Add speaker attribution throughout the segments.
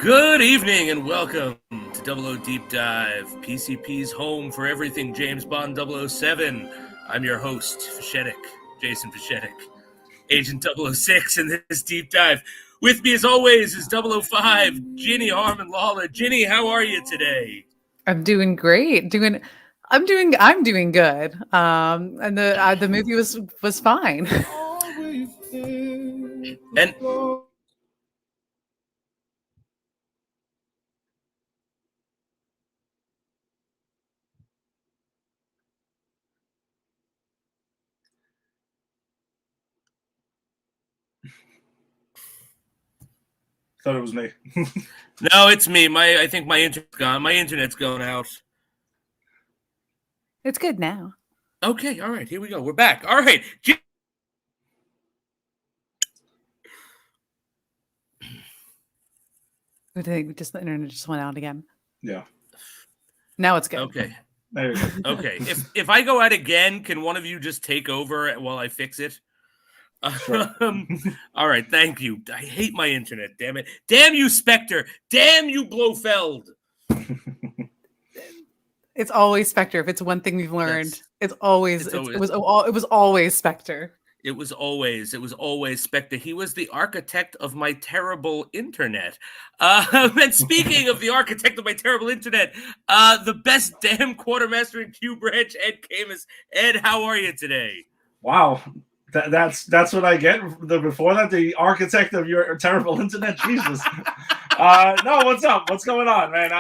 Speaker 1: Good evening and welcome to Double O Deep Dive, PCP's home for everything James Bond 007. I'm your host, Fishetic, Jason Fishetic, Agent 006 in this deep dive. With me, as always, is 005, Ginny Harmon Lawler. Ginny, how are you today?
Speaker 2: I'm doing great. I'm doing good. And the movie was fine.
Speaker 1: And
Speaker 3: Thought it was me.
Speaker 1: no, it's me. I think my internet's gone. My internet's going out.
Speaker 2: It's good now.
Speaker 1: Okay, all right, here we go. We're back. All right.
Speaker 2: I think just the internet just went out again.
Speaker 3: Yeah.
Speaker 2: Now it's good.
Speaker 1: Okay.
Speaker 3: There you go.
Speaker 1: Okay. If I go out again, can one of you just take over while I fix it?
Speaker 3: Sure.
Speaker 1: All right, thank you. I hate my internet, damn it. Damn you, Spectre. Damn you, Blofeld.
Speaker 2: It's always Spectre. If it's one thing we've learned, it was always Spectre.
Speaker 1: It was always Spectre. He was the architect of my terrible internet. And speaking of the architect of my terrible internet, the best damn quartermaster in Q Branch, Ed Camus. Ed, how are you today?
Speaker 3: Wow. That's what I get before that. The architect of your terrible internet. Jesus. No, what's up? What's going on, man?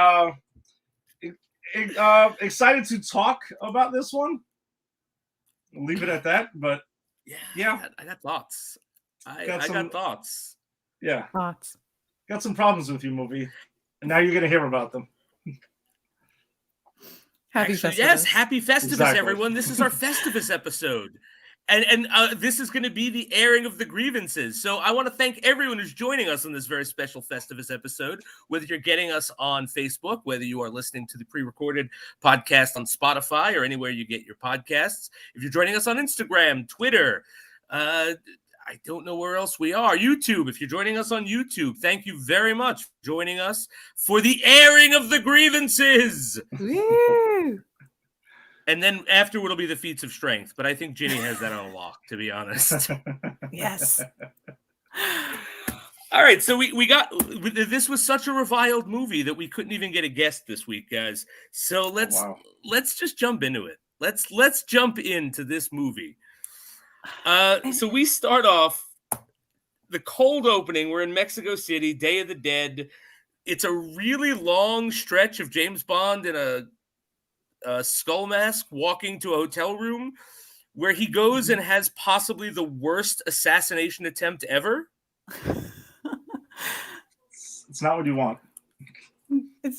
Speaker 3: Excited to talk about this one. I'll leave it at that. But yeah.
Speaker 1: I got thoughts. I
Speaker 3: Got
Speaker 1: got thoughts.
Speaker 3: Yeah.
Speaker 2: Thoughts.
Speaker 3: Got some problems with you, movie. And now you're gonna hear about them.
Speaker 2: Happy
Speaker 1: Actually,
Speaker 2: Festivus.
Speaker 1: yes, happy Festivus,
Speaker 3: Exactly.
Speaker 1: everyone. This is our Festivus episode. And this is going to be the airing of the grievances. So I want to thank everyone who's joining us on this very special Festivus episode, whether you're getting us on Facebook, whether you are listening to the pre-recorded podcast on Spotify or anywhere you get your podcasts. If you're joining us on Instagram, Twitter, I don't know where else we are. YouTube, if you're joining us on YouTube, thank you very much for joining us for the airing of the grievances.
Speaker 2: Woo!
Speaker 1: And then afterward will be the feats of strength. But I think Ginny has that on lock, to be honest.
Speaker 2: Yes.
Speaker 1: All right, so we got this was such a reviled movie that we couldn't even get a guest this week, guys. So let's just jump into it. Let's jump into this movie. So we start off the cold opening. We're in Mexico City, Day of the Dead. It's a really long stretch of James Bond in a skull mask walking to a hotel room where he goes and has possibly the worst assassination attempt ever.
Speaker 3: It's not what you want.
Speaker 2: It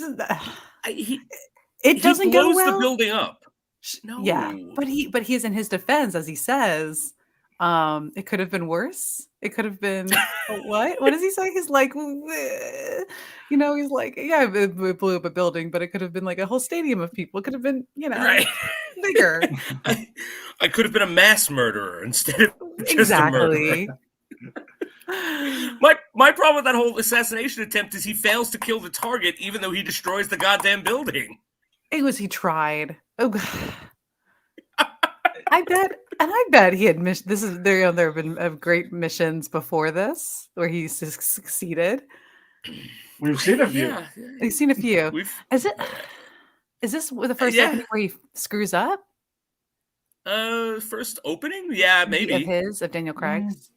Speaker 2: doesn't go well.
Speaker 1: The building up.
Speaker 2: No. Yeah, but he's in his defense, as he says. It could have been worse. It could have been what? What does he say? He's like, he's like, yeah, it blew up a building, but it could have been like a whole stadium of people. It could have been,
Speaker 1: right.
Speaker 2: Bigger.
Speaker 1: I could have been a mass murderer instead of just a murderer. My problem with that whole assassination attempt is he fails to kill the target, even though he destroys the goddamn building.
Speaker 2: He tried. Oh God. I bet he had there have been great missions before this where he succeeded.
Speaker 3: We've seen a few.
Speaker 2: Yeah. We've seen a few. Is this the first opening where he screws up?
Speaker 1: First opening? Yeah, maybe.
Speaker 2: Of Daniel Craig's?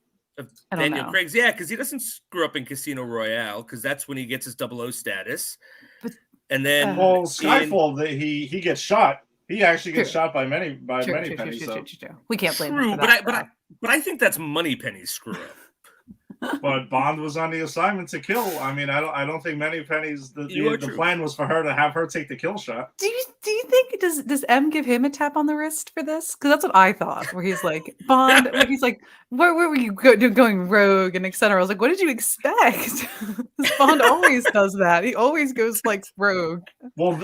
Speaker 1: Daniel Craig's, yeah, because he doesn't screw up in Casino Royale, because that's when he gets his 00 status.
Speaker 3: And then Skyfall, he gets shot. He actually gets shot by many pennies.
Speaker 2: True. We can't blame him for
Speaker 1: that. But I think that's Moneypenny's screw up.
Speaker 3: But Bond was on the assignment to kill. I mean, I don't think Moneypenny's the plan was for her to have her take the kill shot.
Speaker 2: Do you think does M give him a tap on the wrist for this? Because that's what I thought. Where he's like, Bond, like he's like, where were you going rogue and etc. I was like, what did you expect? Bond always does that. He always goes like rogue.
Speaker 3: Well,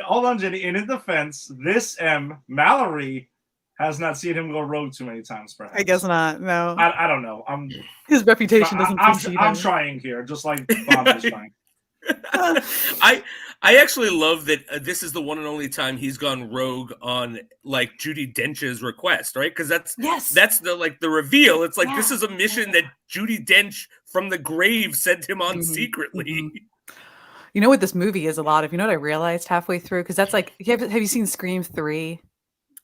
Speaker 3: hold on, Jenny. In his defense, this M Mallory has not seen him go rogue too many times, perhaps.
Speaker 2: I guess not. No,
Speaker 3: I don't know.
Speaker 2: His reputation doesn't precede him.
Speaker 3: I'm trying here, just like Bond is trying.
Speaker 1: I actually love that this is the one and only time he's gone rogue on like Judi Dench's request, right? Because that's the reveal. It's like this is a mission that Judi Dench from the grave sent him on secretly.
Speaker 2: You know what this movie is a lot of? You know what I realized halfway through? Because that's like, have you seen Scream 3?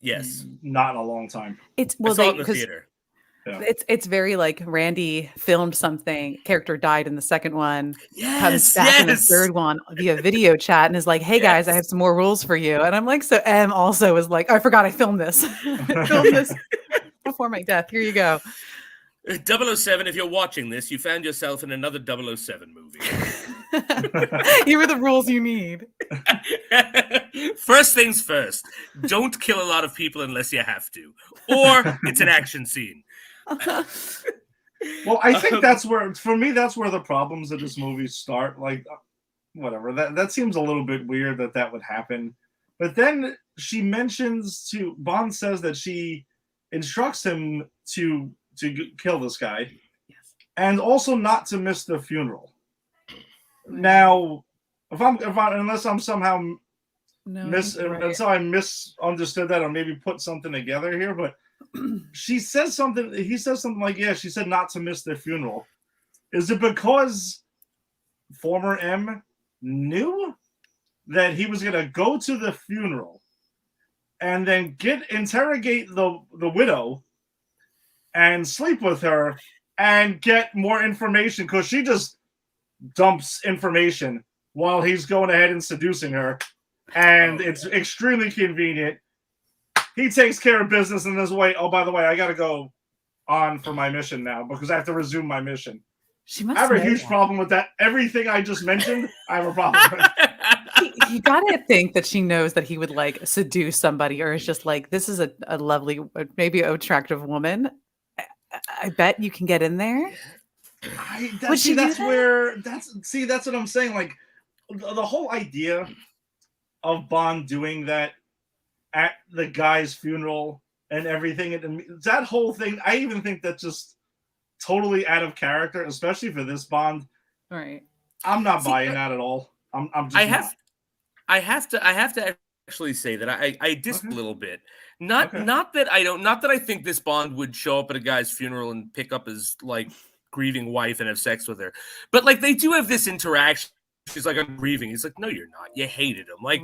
Speaker 1: Yes.
Speaker 3: Not in a long time.
Speaker 2: It's
Speaker 1: I saw it in the theater.
Speaker 3: Yeah.
Speaker 2: It's very like Randy filmed something, character died in the second one,
Speaker 1: yes,
Speaker 2: comes back in the third one via video chat and is like, hey guys, I have some more rules for you. And I'm like, so M also is like, I forgot I filmed this. I filmed this before my death. Here you go.
Speaker 1: 007, if you're watching this, you found yourself in another 007 movie.
Speaker 2: Here are the rules you need.
Speaker 1: First things first, don't kill a lot of people unless you have to. Or it's an action scene.
Speaker 3: Well, I think that's where, for me, that's where the problems of this movie start. Like, whatever. That seems a little bit weird that would happen. But then she mentions Bond says that she instructs him to kill this guy, and also not to miss the funeral. Now, unless I'm somehow until I misunderstood that or maybe put something together here, but he says something like, she said not to miss their funeral. Is it because former M knew that he was going to go to the funeral and then interrogate the widow and sleep with her and get more information, because she just dumps information while he's going ahead and seducing her, and it's extremely convenient. He takes care of business in this way. Oh, by the way, I got to go on for my mission now because I have to resume my mission. I have a huge problem with that. Everything I just mentioned, I have a problem with.
Speaker 2: You gotta think that she knows that he would like seduce somebody, or is just like, this is a lovely, maybe attractive woman. I bet you can get in there.
Speaker 3: That's what I'm saying. Like the whole idea of Bond doing that at the guy's funeral and everything, that whole thing, I even think that's just totally out of character, especially for this Bond.
Speaker 2: Right.
Speaker 3: I'm not buying that at all.
Speaker 1: I have to actually say that I disagree a little bit. Not that I think this Bond would show up at a guy's funeral and pick up his like grieving wife and have sex with her, but like they do have this interaction. She's like, I'm grieving. He's like, no, you're not. You hated him. Like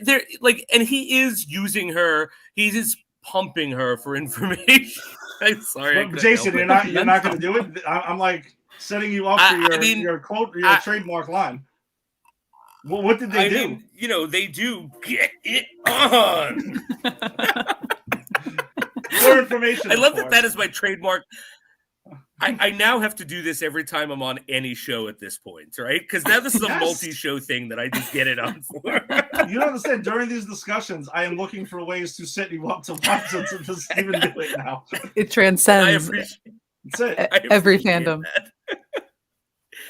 Speaker 1: they're like, and he is using her. He is pumping her for information. I'm sorry,
Speaker 3: Jason, you're not going to do it. I'm like setting you up for your trademark line. Well, what did they do?
Speaker 1: They do get it on.
Speaker 3: More information.
Speaker 1: I love that is my trademark. I now have to do this every time I'm on any show at this point, right? Because now this is a multi-show thing that I just get it on for.
Speaker 3: You don't understand. During these discussions, I am looking for ways to set you up to watch it, to just even do it now.
Speaker 2: It transcends every fandom.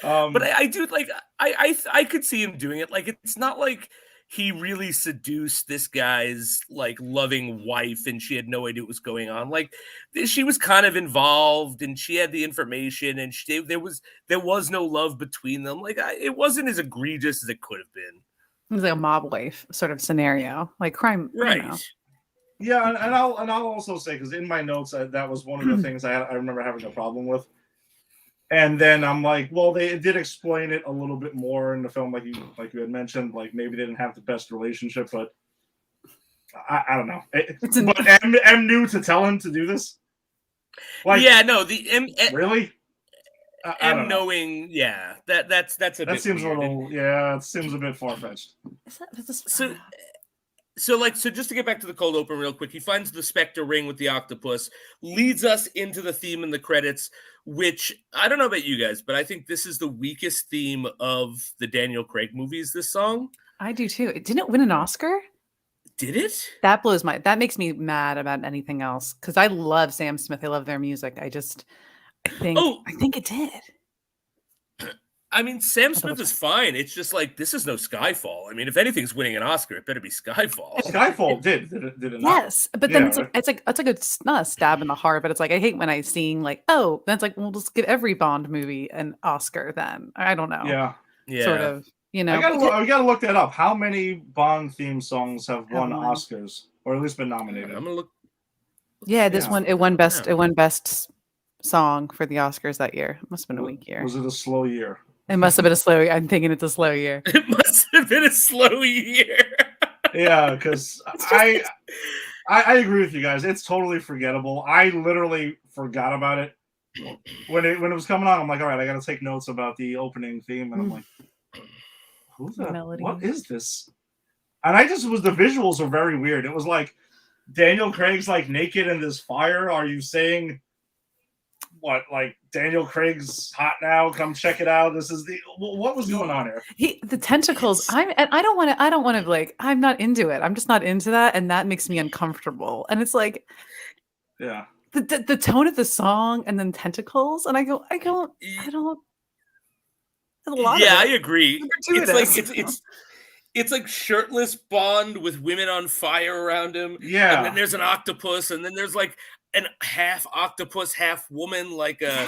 Speaker 1: But I do like I could see him doing it. Like it's not like he really seduced this guy's like loving wife and she had no idea what was going on. Like she was kind of involved and she had the information and there was no love between them. Like it wasn't as egregious as it could have been.
Speaker 2: It was like a mob wife sort of scenario, like crime,
Speaker 1: right?
Speaker 3: Yeah, and I'll also say, because in my notes that was one of the things I remember having a problem with. And then I'm like, well, they did explain it a little bit more in the film, like you had mentioned. Like maybe they didn't have the best relationship, but I don't know. But M knew to tell him to do this. Like,
Speaker 1: yeah, no, the M
Speaker 3: really.
Speaker 1: M knowing, yeah, that's a bit
Speaker 3: seems
Speaker 1: weird.
Speaker 3: It seems a bit far fetched.
Speaker 1: So just to get back to the cold open real quick, he finds the Spectre ring with the octopus, leads us into the theme in the credits, which I don't know about you guys, but I think this is the weakest theme of the Daniel Craig movies, this song.
Speaker 2: I do too. Didn't it win an Oscar?
Speaker 1: Did it?
Speaker 2: That makes me mad about anything else, because I love Sam Smith. I love their music. I think it did.
Speaker 1: I mean, Sam Smith is fine. It's just like, this is no Skyfall. I mean, if anything's winning an Oscar, it better be Skyfall.
Speaker 3: Skyfall did it not?
Speaker 2: Yes, but then it's like not a stab in the heart, but it's like, I hate when I sing like, oh, that's like, we'll just give every Bond movie an Oscar then. I don't know.
Speaker 3: Yeah.
Speaker 2: Sort of. You know,
Speaker 3: I gotta look that up. How many Bond theme songs have won Oscars, or at least been nominated?
Speaker 1: I'm gonna look.
Speaker 2: Yeah, this one it won best. It won best song for the Oscars that year. It must have been a weak year.
Speaker 3: Was it a slow year?
Speaker 2: It must have been a slow. I'm thinking it's a slow year.
Speaker 1: It must have been a slow year.
Speaker 3: Yeah, because I agree with you guys. It's totally forgettable. I literally forgot about it when it was coming on. I'm like, all right, I got to take notes about the opening theme, and I'm like, what is this? And the visuals are very weird. It was like Daniel Craig's like naked in this fire. Are you saying what? Like Daniel Craig's hot now? Come check it out. This is what was going on here?
Speaker 2: The tentacles. I don't want to like. I'm not into it. I'm just not into that, and that makes me uncomfortable. And it's like,
Speaker 3: yeah,
Speaker 2: the tone of the song, and then tentacles, and I don't. A lot
Speaker 1: yeah,
Speaker 2: of it.
Speaker 1: I agree. It's like shirtless Bond with women on fire around him.
Speaker 3: Yeah.
Speaker 1: And then there's an octopus, and then there's like an half octopus, half woman, like a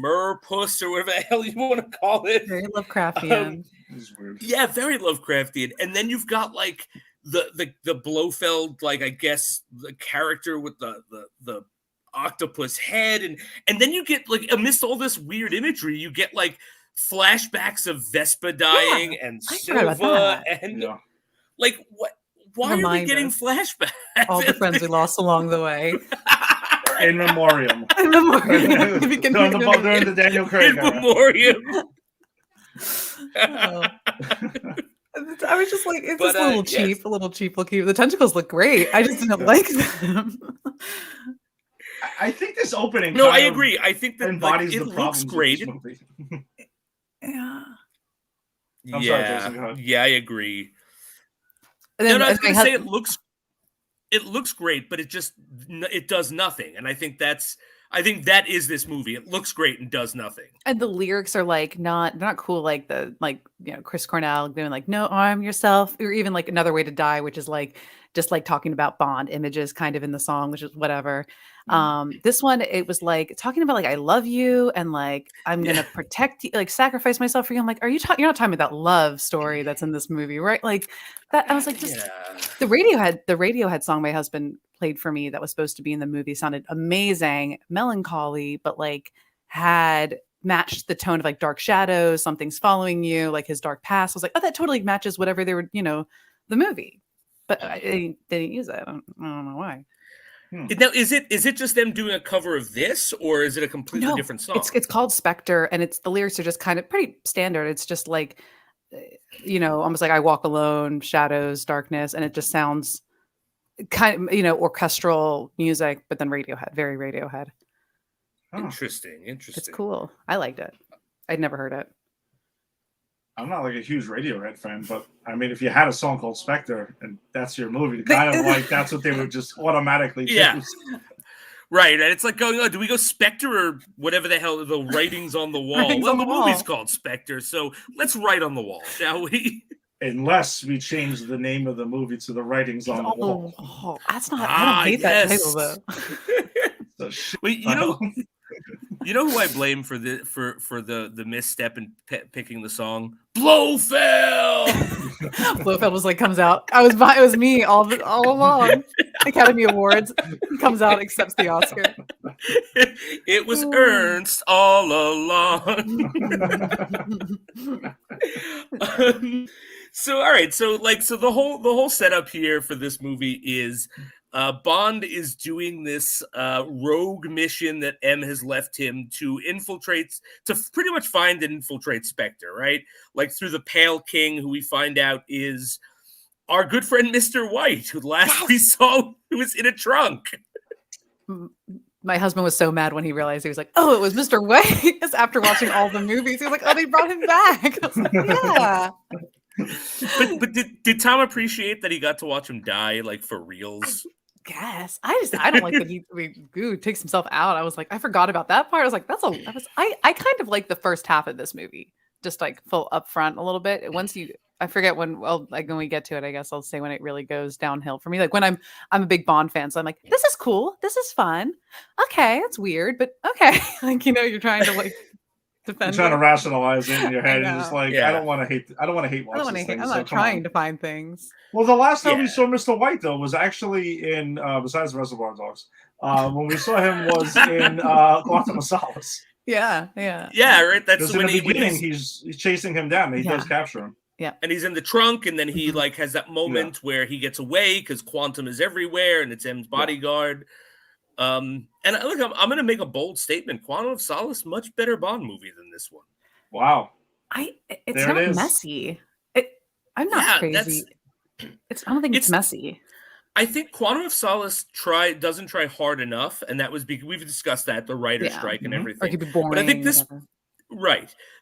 Speaker 1: merpuss or whatever the hell you want to call it.
Speaker 2: Very Lovecraftian.
Speaker 1: Yeah, very Lovecraftian. And then you've got like the Blofeld, like I guess the character with the octopus head, and then you get like amidst all this weird imagery, you get like flashbacks of Vespa dying and Silva and like what? Why are we getting flashbacks?
Speaker 2: All the friends we lost along the way.
Speaker 3: In memoriam.
Speaker 2: In memoriam.
Speaker 3: During the Daniel Craig.
Speaker 1: In memoriam.
Speaker 2: I was just like, it's just a little cheap, a little cheap looking. The tentacles look great. I just didn't like them.
Speaker 3: I think this opening.
Speaker 1: No, I agree. I think that
Speaker 3: embodies
Speaker 1: it looks great.
Speaker 2: Yeah.
Speaker 3: I'm sorry, Jason, go ahead.
Speaker 1: Yeah, I agree.
Speaker 2: And then,
Speaker 1: I was going to say it looks great, but it does nothing. And I think that is this movie. It looks great and does nothing.
Speaker 2: And the lyrics are like not cool, like Chris Cornell doing like "No, arm yourself," or even like "Another Way to Die," which is like just like talking about Bond images kind of in the song, which is whatever. This one, it was like talking about like I love you and like I'm gonna protect you, like sacrifice myself for you. I'm like, you're not talking about that love story that's in this movie, right? Like that. I was like, just the Radiohead song my husband played for me that was supposed to be in the movie sounded amazing, melancholy, but like had matched the tone of like Dark Shadows, Something's Following You, like his dark past. I was like, oh, that totally matches whatever they were, the movie. But they didn't use it. I don't know why.
Speaker 1: Now, is it just them doing a cover of this, or is it a completely different song?
Speaker 2: It's called Spectre, and the lyrics are just kind of pretty standard. It's just like, almost like I walk alone, shadows, darkness, and it just sounds kind of, orchestral music, but then Radiohead, very Radiohead.
Speaker 1: Interesting.
Speaker 2: It's cool. I liked it. I'd never heard it.
Speaker 3: I'm not like a huge Radiohead fan, but I mean, if you had a song called Spectre and that's your movie, kind of like that's what they would just automatically choose.
Speaker 1: Yeah. Right. And it's like going, do we go Spectre or whatever the hell, the writings on the wall? Well, the movie's called Spectre, so let's write on the wall, shall we?
Speaker 3: Unless we change the name of the movie to the writings on the wall.
Speaker 2: Oh, that's not, I don't hate that title, though.
Speaker 1: Well, you know who I blame for the misstep in picking the song? Blofeld.
Speaker 2: Blofeld was like comes out. It was me all along. Academy Awards. He comes out, accepts the Oscar.
Speaker 1: It was Ernst all along. So all right, so the whole setup here for this movie is Bond is doing this rogue mission that M has left him to pretty much find and infiltrate Spectre, right? Like through the Pale King, who we find out is our good friend Mr. White, who last we saw who was in a trunk.
Speaker 2: My husband was so mad when he realized, he was like, oh, it was Mr. White. Because after watching all the movies, he was like, oh, they brought him back. I was like, yeah.
Speaker 1: But did Tom appreciate that he got to watch him die, like for reals?
Speaker 2: Guess I don't like that he takes himself out. I was like, I forgot about that part. I was like, I kind of like the first half of this movie, just like full upfront a little bit. I forget when we get to it, I guess I'll say when it really goes downhill for me. Like when I'm a big Bond fan, so I'm like, this is cool, this is fun. Okay, it's weird, but okay. Like, you're trying to like
Speaker 3: You're trying to rationalize it in your head. You're just like,
Speaker 1: Yeah.
Speaker 3: I don't want to hate watch this thing.
Speaker 2: I'm not trying to find things.
Speaker 3: Well, the last time we saw Mr. White, though, was actually in, besides Reservoir Dogs, when we saw him was in Quantum of Solace.
Speaker 2: Yeah.
Speaker 1: Right. That's
Speaker 3: when in the beginning he's chasing him down. And he does capture him.
Speaker 2: Yeah,
Speaker 1: and he's in the trunk, and then he like has that moment where he gets away because Quantum is everywhere, and it's M's bodyguard. And look, I'm going to make a bold statement. Quantum of Solace, much better Bond movie than this one.
Speaker 3: Wow.
Speaker 2: It's not messy. I'm not crazy. I don't think it's messy.
Speaker 1: I think Quantum of Solace doesn't try hard enough, and that was because we've discussed that, the writer's strike and everything.
Speaker 2: Or it could be boring,
Speaker 1: but I think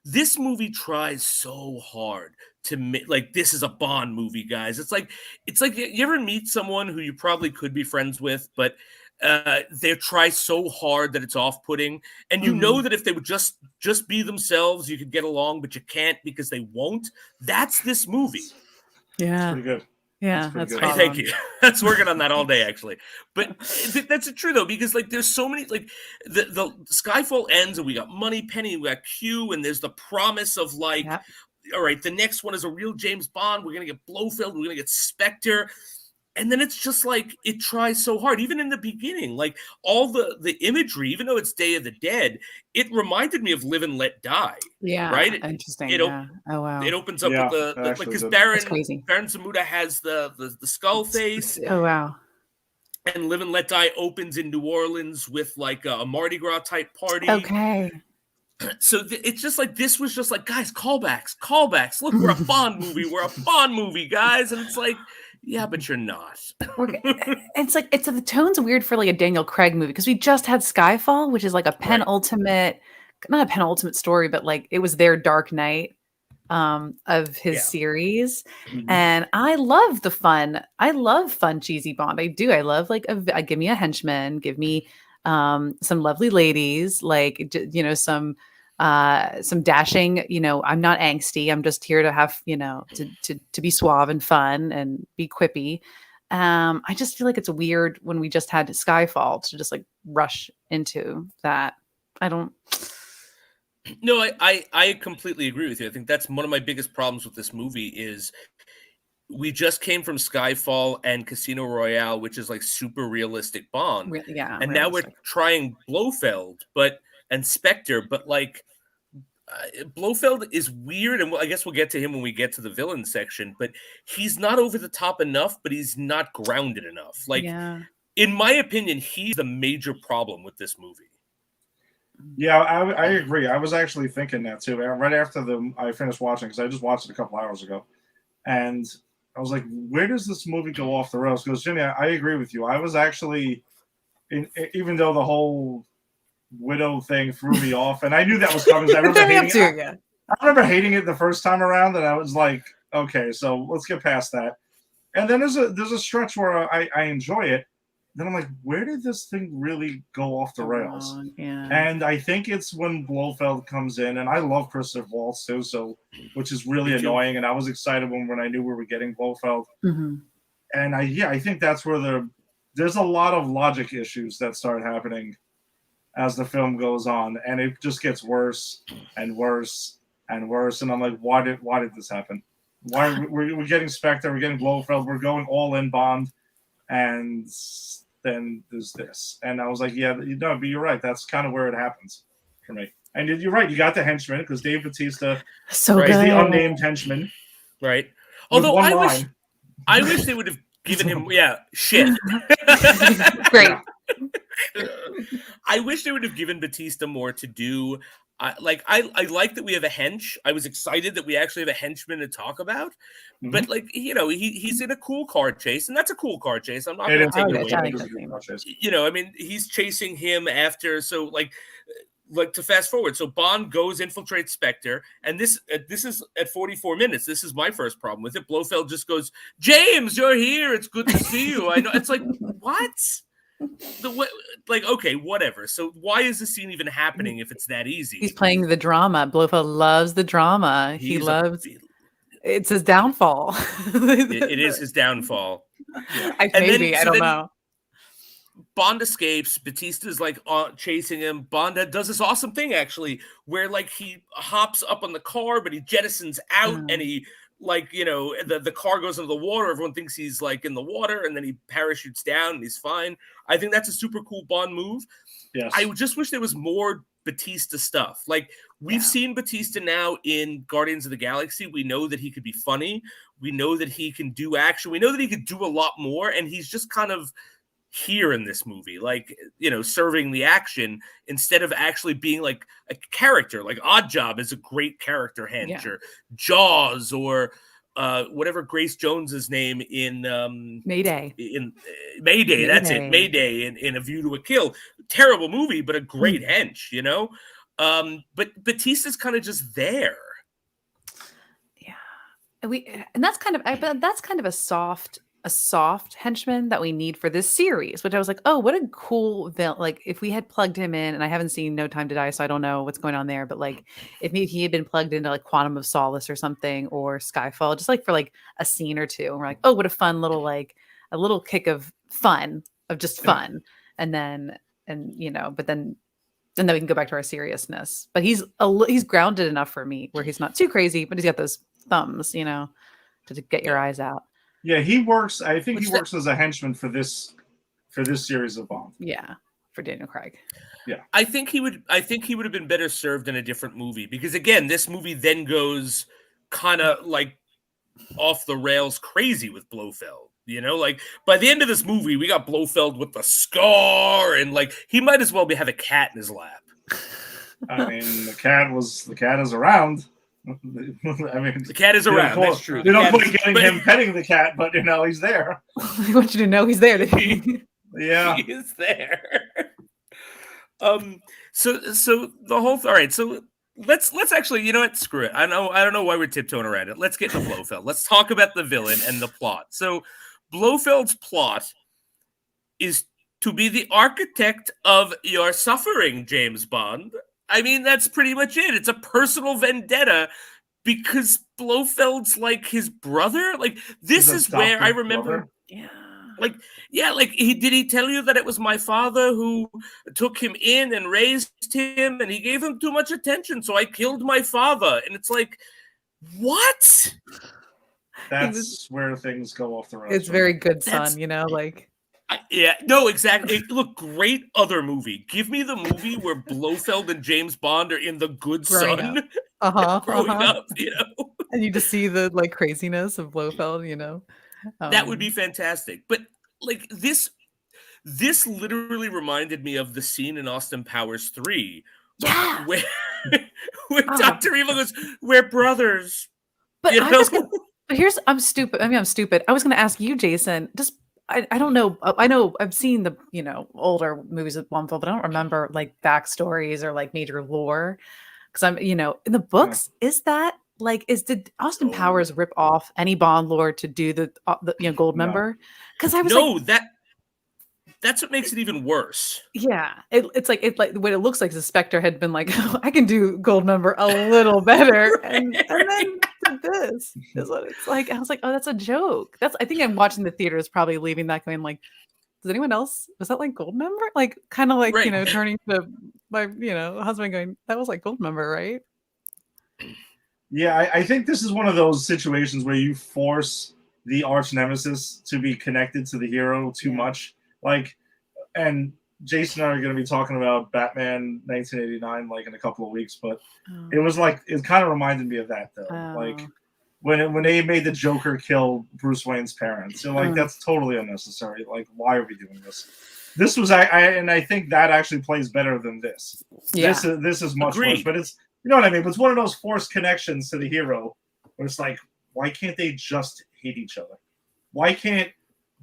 Speaker 1: this movie tries so hard to like, this is a Bond movie, guys. It's like you ever meet someone who you probably could be friends with, but they try so hard that it's off-putting, and you know that if they would just be themselves, you could get along, but you can't because they won't. That's this movie.
Speaker 2: Yeah,
Speaker 3: that's pretty good.
Speaker 2: Yeah, that's
Speaker 3: good.
Speaker 1: Thank you. That's working on that all day, actually. But that's true though, because like there's so many, like the Skyfall ends, and we got Moneypenny, we got Q, and there's the promise of like, all right, the next one is a real James Bond. We're gonna get Blofeld. We're gonna get Spectre. And then it's just like, it tries so hard. Even in the beginning, like all the imagery, even though it's Day of the Dead, it reminded me of Live and Let Die.
Speaker 2: Yeah.
Speaker 1: Right?
Speaker 2: Interesting.
Speaker 1: Oh, wow. It opens up with the like, because Baron Sammuda has the skull face.
Speaker 2: Oh, wow.
Speaker 1: And Live and Let Die opens in New Orleans with like a Mardi Gras type party.
Speaker 2: Okay.
Speaker 1: So it's just like, this was just like, guys, callbacks. Look, we're a Bond movie, guys. And it's like, yeah, but you're not.
Speaker 2: It's like, the tone's weird for like a Daniel Craig movie, because we just had Skyfall, which is like a penultimate, not a penultimate story, but like it was their Dark Knight of his series. And I love fun cheesy Bond. I do. I love like give me a henchman, give me some lovely ladies, like some dashing, I'm not angsty. I'm just here to have, to be suave and fun and be quippy. I just feel like it's weird when we just had Skyfall to just like rush into that.
Speaker 1: No, I completely agree with you. I think that's one of my biggest problems with this movie is we just came from Skyfall and Casino Royale, which is like super realistic Bond. And now we're trying Blofeld and Spectre, but like Blofeld is weird, and I guess we'll get to him when we get to the villain section, but he's not over the top enough, but he's not grounded enough. Like, in my opinion, he's the major problem with this movie.
Speaker 3: Yeah, I agree. I was actually thinking that too. Right after I finished watching, because I just watched it a couple hours ago, and I was like, where does this movie go off the rails? Because, Jimmy, I agree with you. I was actually, even though the whole Widow thing threw me off, and I knew that was coming. I remember hating it the first time around, and I was like, okay, so let's get past that. And then there's a stretch where I enjoy it. Then I'm like, where did this thing really go off the rails? And I think it's when Blofeld comes in, and I love Christopher Waltz too, which is really annoying. And I was excited when I knew we were getting Blofeld. And I think that's where there's a lot of logic issues that start happening as the film goes on, and it just gets worse and worse and worse. And I'm like, why did this happen? Why we're getting Spectre, we're getting Blofeld, we're going all in Bond, and then there's this. And I was like, yeah, but you're right. That's kind of where it happens for me. And you're right. You got the henchman, because Dave Bautista is the unnamed henchman,
Speaker 1: right? Although I wish they would have given him shit.
Speaker 2: Great.
Speaker 1: I wish they would have given Batista more to do. I like that we have a hench. I was excited that we actually have a henchman to talk about. But like, he's in a cool car chase, and that's a cool car chase. I'm not going to take it away. I mean, he's chasing him after. So like to fast forward, so Bond goes infiltrates Spectre, and this is at 44 minutes. This is my first problem with it. Blofeld just goes, "James, you're here. It's good to see you." I know. It's like, what? Okay, whatever. So why is this scene even happening if it's that easy?
Speaker 2: He's playing the drama. Blofeld loves the drama. It's his downfall.
Speaker 1: It is his downfall.
Speaker 2: I don't know.
Speaker 1: Bond escapes. Batista's like chasing him. Bond does this awesome thing actually, where like he hops up on the car, but he jettisons out, and he like the car goes into the water. Everyone thinks he's like in the water, and then he parachutes down, and he's fine. I think that's a super cool Bond move.
Speaker 3: Yes.
Speaker 1: I just wish there was more Batista stuff. Like we've seen Batista now in Guardians of the Galaxy. We know that he could be funny. We know that he can do action. We know that he could do a lot more, and he's just kind of here in this movie, like serving the action instead of actually being like a character. Like Oddjob is a great character hench, or Jaws, or whatever Grace Jones's name in
Speaker 2: Mayday.
Speaker 1: In Mayday, that's it. Mayday in A View to a Kill. Terrible movie, but a great hench, But Batista's kind of just there.
Speaker 2: Yeah, and that's kind of a soft henchman that we need for this series, which I was like, oh, what a cool villain. Like if we had plugged him in, and I haven't seen No Time to Die, so I don't know what's going on there, but like if maybe he had been plugged into like Quantum of Solace or something, or Skyfall, just like for like a scene or two, and we're like, oh, what a fun little, like a little kick of fun, of just fun. And then we can go back to our seriousness. But he's grounded enough for me where he's not too crazy, but he's got those thumbs, to get your eyes out.
Speaker 3: Yeah, he works. I think he works as a henchman for this series of Bond.
Speaker 2: Yeah, for Daniel Craig.
Speaker 3: Yeah,
Speaker 1: I think he would have been better served in a different movie, because again, this movie then goes kind of like off the rails crazy with Blofeld. Like by the end of this movie, we got Blofeld with the scar, and like he might as well have a cat in his lap.
Speaker 3: I mean, the cat is around. I mean,
Speaker 1: the cat is around. That's true.
Speaker 3: They don't put getting him petting the cat, but he's there.
Speaker 2: I want you to know he's there.
Speaker 3: Yeah,
Speaker 1: he is there. So the whole. All right. So let's actually. You know what? Screw it. I don't know why we're tiptoeing around it. Let's get to Blofeld. Let's talk about the villain and the plot. So Blofeld's plot is to be the architect of your suffering, James Bond. I mean, that's pretty much it. It's a personal vendetta because Blofeld's like his brother. Like this is where I remember.
Speaker 3: Brother.
Speaker 1: Like he tell you that it was my father who took him in and raised him, and he gave him too much attention, so I killed my father. And it's like, what?
Speaker 3: That's where things go off the rails.
Speaker 2: It's very Good Son, like.
Speaker 1: No, exactly. Look, great other movie. Give me the movie where Blofeld and James Bond are in The Good Son. Growing up,
Speaker 2: And you just see the like craziness of Blofeld,
Speaker 1: that would be fantastic. But like this literally reminded me of the scene in Austin Powers 3.
Speaker 2: Yeah.
Speaker 1: Where Dr. Evil goes, "We're brothers."
Speaker 2: But I'm stupid. I mean, I'm stupid. I was going to ask you, Jason, just I don't know. I know I've seen the older movies with Blofeld, but I don't remember like backstories or like major lore. Because I'm in the books, is that like did Austin Powers rip off any Bond lore to do the Gold Member? Because I was
Speaker 1: that's what makes it even worse.
Speaker 2: Yeah, it's like what it looks like is the Spectre had been like, I can do Gold Member a little better, and then this is what it's like. I was like, oh, that's a joke. I think I'm watching the theaters, probably leaving that going like, does anyone else, was that like Gold Member? Like kind of like turning to my husband going, that was like Gold Member, right?
Speaker 3: Yeah, I think this is one of those situations where you force the arch nemesis to be connected to the hero too much. Like, and Jason and I are going to be talking about Batman 1989 like in a couple of weeks, but it was like, it kind of reminded me of that though. Like when they made the Joker kill Bruce Wayne's parents, like that's totally unnecessary. Like, why are we doing this? This was I think that actually plays better than this. Yeah. This is much worse, but it's what I mean. But it's one of those forced connections to the hero where it's like, why can't they just hate each other? Why can't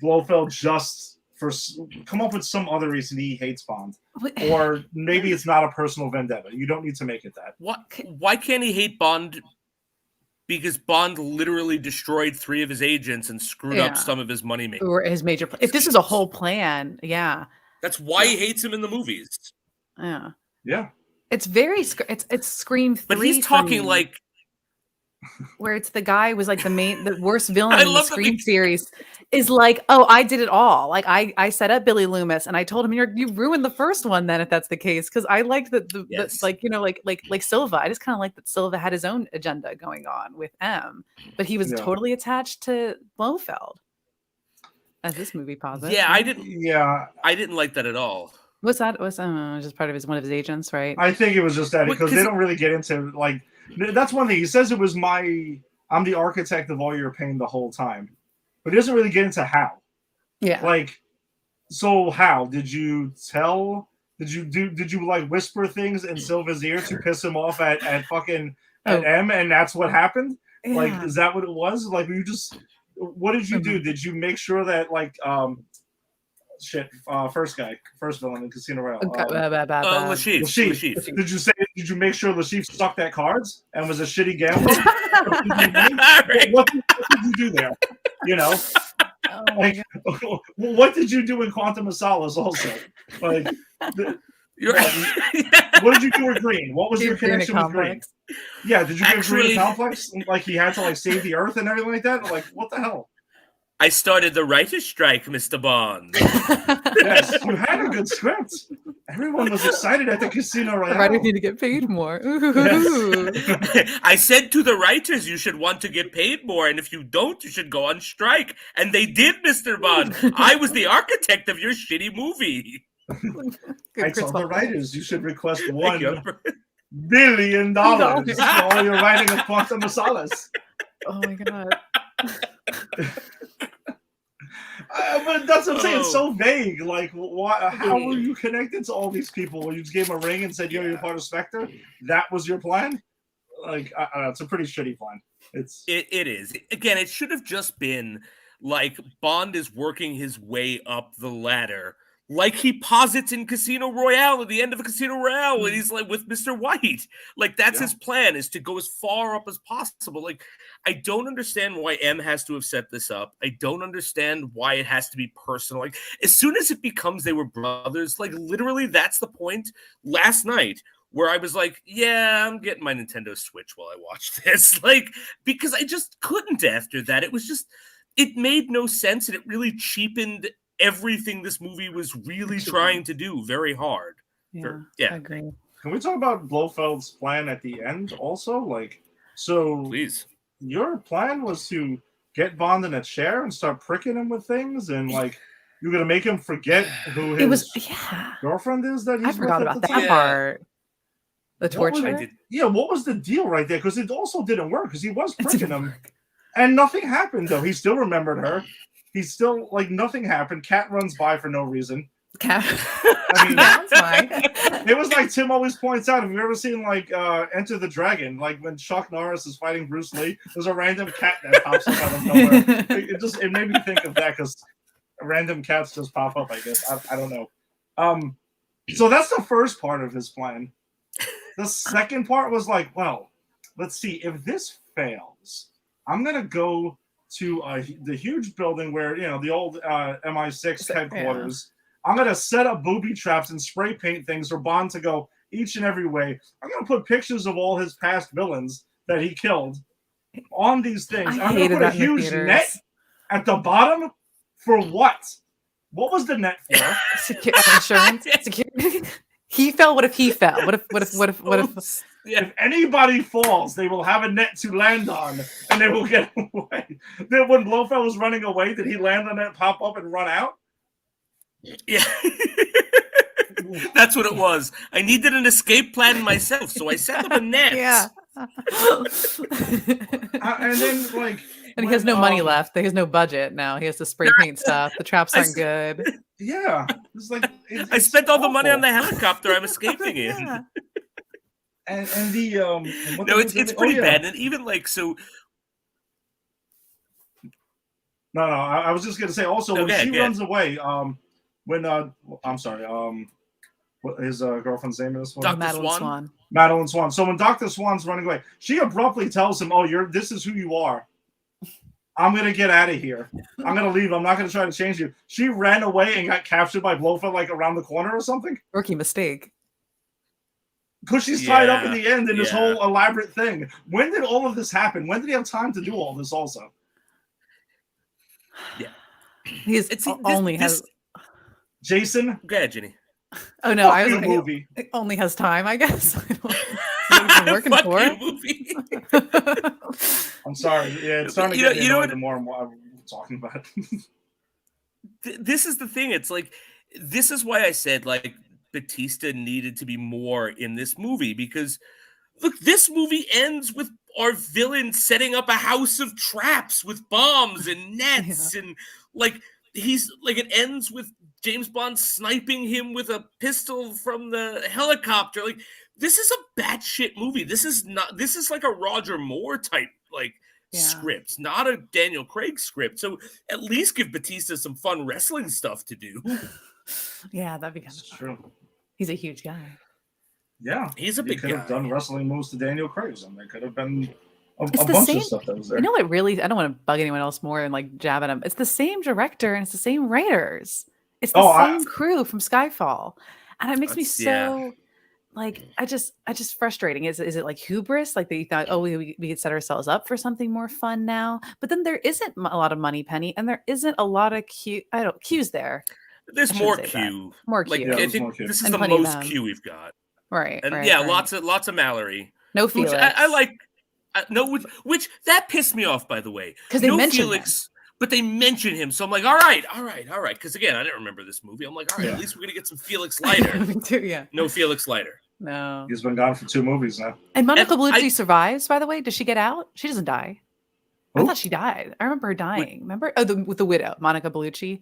Speaker 3: Blofeld just come up with some other reason he hates Bond, or maybe it's not a personal vendetta? You don't need to make it that.
Speaker 1: Why can't he hate Bond? Because Bond literally destroyed 3 of his agents and screwed up some of his money making.
Speaker 2: Or his major. If this is a whole plan,
Speaker 1: that's why he hates him in the movies.
Speaker 2: Yeah.
Speaker 3: Yeah.
Speaker 2: It's very. It's Scream 3.
Speaker 1: But he's talking like.
Speaker 2: where it's the guy who was like the worst villain
Speaker 1: I
Speaker 2: in the
Speaker 1: love that
Speaker 2: Scream series, is like, oh, I did it all. Like I set up Billy Loomis, and I told him, you ruined the first one. Then if that's the case, because I liked the
Speaker 1: Yes.
Speaker 2: like like Silva. I just kind of like that Silva had his own agenda going on with M, but he was totally attached to Blofeld, as this movie posits.
Speaker 1: Yeah,
Speaker 2: right?
Speaker 1: I didn't like that at all.
Speaker 2: What's that? Was just part of one of his agents, right?
Speaker 3: I think it was just that because they don't really get into like. That's one thing he says. It was I'm the architect of all your pain the whole time, but he doesn't really get into how.
Speaker 2: Yeah.
Speaker 3: Like, so how did you tell? Did you like whisper things in Silva's ear to piss him off at M, and that's what happened? Yeah. Like, is that what it was? Like, you just what did you do? Did you make sure that like first villain in Casino Royale. Lashif. Did you make sure Lashif sucked at cards and was a shitty gambler? what did you do there? You know? Like, what did you do in Quantum of Solace also? Like, what did you do with Green? What was your connection with Green? Yeah, did you give Green a complex? Like he had to like save the Earth and everything like that? Like, what the hell?
Speaker 1: I started the writer's strike, Mr. Bond.
Speaker 3: Yes, you had a good script. Everyone was excited at the Casino Royale.
Speaker 2: The writers need to get paid more.
Speaker 1: Yes. I said to the writers, you should want to get paid more, and if you don't, you should go on strike. And they did, Mr. Bond. I was the architect of your shitty movie.
Speaker 3: I told the writers you should request $1 billion for all your writing of Quantum of Solace.
Speaker 2: Oh my god.
Speaker 3: But that's what I'm saying. It's so vague. Like, how were you connected to all these people? When you just gave them a ring and said, you're part of Spectre? That was your plan? Like, I don't know. It's a pretty shitty plan.
Speaker 1: It is. Again, it should have just been like Bond is working his way up the ladder. Like he posits in Casino Royale at the end of a Casino Royale when he's like with Mr. White. Like that's his plan, is to go as far up as possible. Like I don't understand why M has to have set this up. I don't understand why it has to be personal. Like as soon as it becomes they were brothers, like literally that's the point last night where I was like, yeah, I'm getting my Nintendo Switch while I watch this. Like, because I just couldn't after that. It was just, it made no sense, and it really cheapened everything this movie was really trying to do very hard.
Speaker 2: I agree.
Speaker 3: Can we talk about Blofeld's plan at the end also? Like, so
Speaker 1: please.
Speaker 3: Your plan was to get Bond in a chair and start pricking him with things, and like you're gonna make him forget who his girlfriend is that he's
Speaker 2: I forgot about that part. The torture.
Speaker 3: What was the deal right there? Because it also didn't work because he was pricking him. And nothing happened though. He still remembered her. He's still like nothing happened. Cat runs by for no reason.
Speaker 2: Cat.
Speaker 3: I mean, that's fine. It was like Tim always points out. Have you ever seen like Enter the Dragon? Like when Chuck Norris is fighting Bruce Lee, there's a random cat that pops up out of nowhere. It made me think of that because random cats just pop up. I guess I don't know. So that's the first part of his plan. The second part was like, well, let's see if this fails. I'm gonna go to the huge building where the old MI6 headquarters. I'm gonna set up booby traps and spray paint things for Bond to go each and every way. I'm gonna put pictures of all his past villains that he killed on these things. I'm gonna put a huge net at the bottom for what? What was the net for?
Speaker 2: Insurance. Security. He fell. What if he fell? What if?
Speaker 3: If anybody falls, they will have a net to land on, and they will get away. Then when Blofeld was running away, did he land on that, pop up, and run out?
Speaker 1: Yeah. That's what it was. I needed an escape plan myself, so I set up a net.
Speaker 2: Yeah.
Speaker 3: And then, like...
Speaker 2: And he has no money left. He has no budget now. He has to spray paint stuff. The traps aren't good.
Speaker 3: Yeah. It's like...
Speaker 1: I spent all the money on the helicopter I'm escaping in.
Speaker 3: And the
Speaker 1: no, it's pretty bad, and even like so.
Speaker 3: No, I was just gonna say also when she runs away, when I'm sorry, what his girlfriend's name is?
Speaker 2: Madeline Swan.
Speaker 3: Madeline Swan. So when Dr. Swan's running away, she abruptly tells him, "Oh, this is who you are. I'm gonna get out of here. I'm gonna leave. I'm not gonna try to change you." She ran away and got captured by Blofeld like around the corner or something.
Speaker 2: Rookie mistake.
Speaker 3: because she's tied up in the end in this whole elaborate thing. When did all of this happen? When did he have time to do all this also?
Speaker 1: Yeah.
Speaker 2: He's only has...
Speaker 3: Jason?
Speaker 1: Go ahead, Ginny.
Speaker 2: Oh, no. I was
Speaker 3: movie.
Speaker 2: It only has time, I guess. What he's working for.
Speaker 1: Movie.
Speaker 3: I'm sorry. Yeah, it's starting to get me annoyed the more I'm talking about it.
Speaker 1: This is the thing. It's like, this is why I said, like, Batista needed to be more in this movie, because look, this movie ends with our villain setting up a house of traps with bombs and nets and like it ends with James Bond sniping him with a pistol from the helicopter. Like, this is a batshit movie. This is like a Roger Moore type script, not a Daniel Craig script. So at least give Batista some fun wrestling stuff to do.
Speaker 2: Yeah, that'd be kind of
Speaker 3: true.
Speaker 2: He's a huge guy.
Speaker 3: Yeah,
Speaker 1: he's a big guy.
Speaker 3: Could have done wrestling moves to Daniel Craig's, and there could have been a bunch of stuff that was there.
Speaker 2: You know what? Really, I don't want to bug anyone else more and like jab at him. It's the same director and it's the same writers. It's the same crew from Skyfall, and it makes me so like I just frustrating. Is it like hubris? Like they thought, oh, we could set ourselves up for something more fun now, but then there isn't a lot of money penny, and there isn't a lot of cues there.
Speaker 1: There's more Q.
Speaker 2: More Q.
Speaker 1: Like, I think this is the most Q we've got.
Speaker 2: Right.
Speaker 1: And
Speaker 2: right.
Speaker 1: lots of Mallory.
Speaker 2: No Felix.
Speaker 1: Which I like. No, which that pissed me off, by the way.
Speaker 2: Because they mentioned
Speaker 1: Felix, but they mention him. So I'm like, all right. Because again, I didn't remember this movie. I'm like, all right, at least we're gonna get some Felix Leiter.
Speaker 2: Me too, yeah.
Speaker 1: No Felix Leiter.
Speaker 2: No.
Speaker 3: He's been gone for 2 movies now.
Speaker 2: And Monica Bellucci survives, by the way. Does she get out? She doesn't die. I thought she died. I remember her dying. Remember? Oh, with the widow, Monica Bellucci.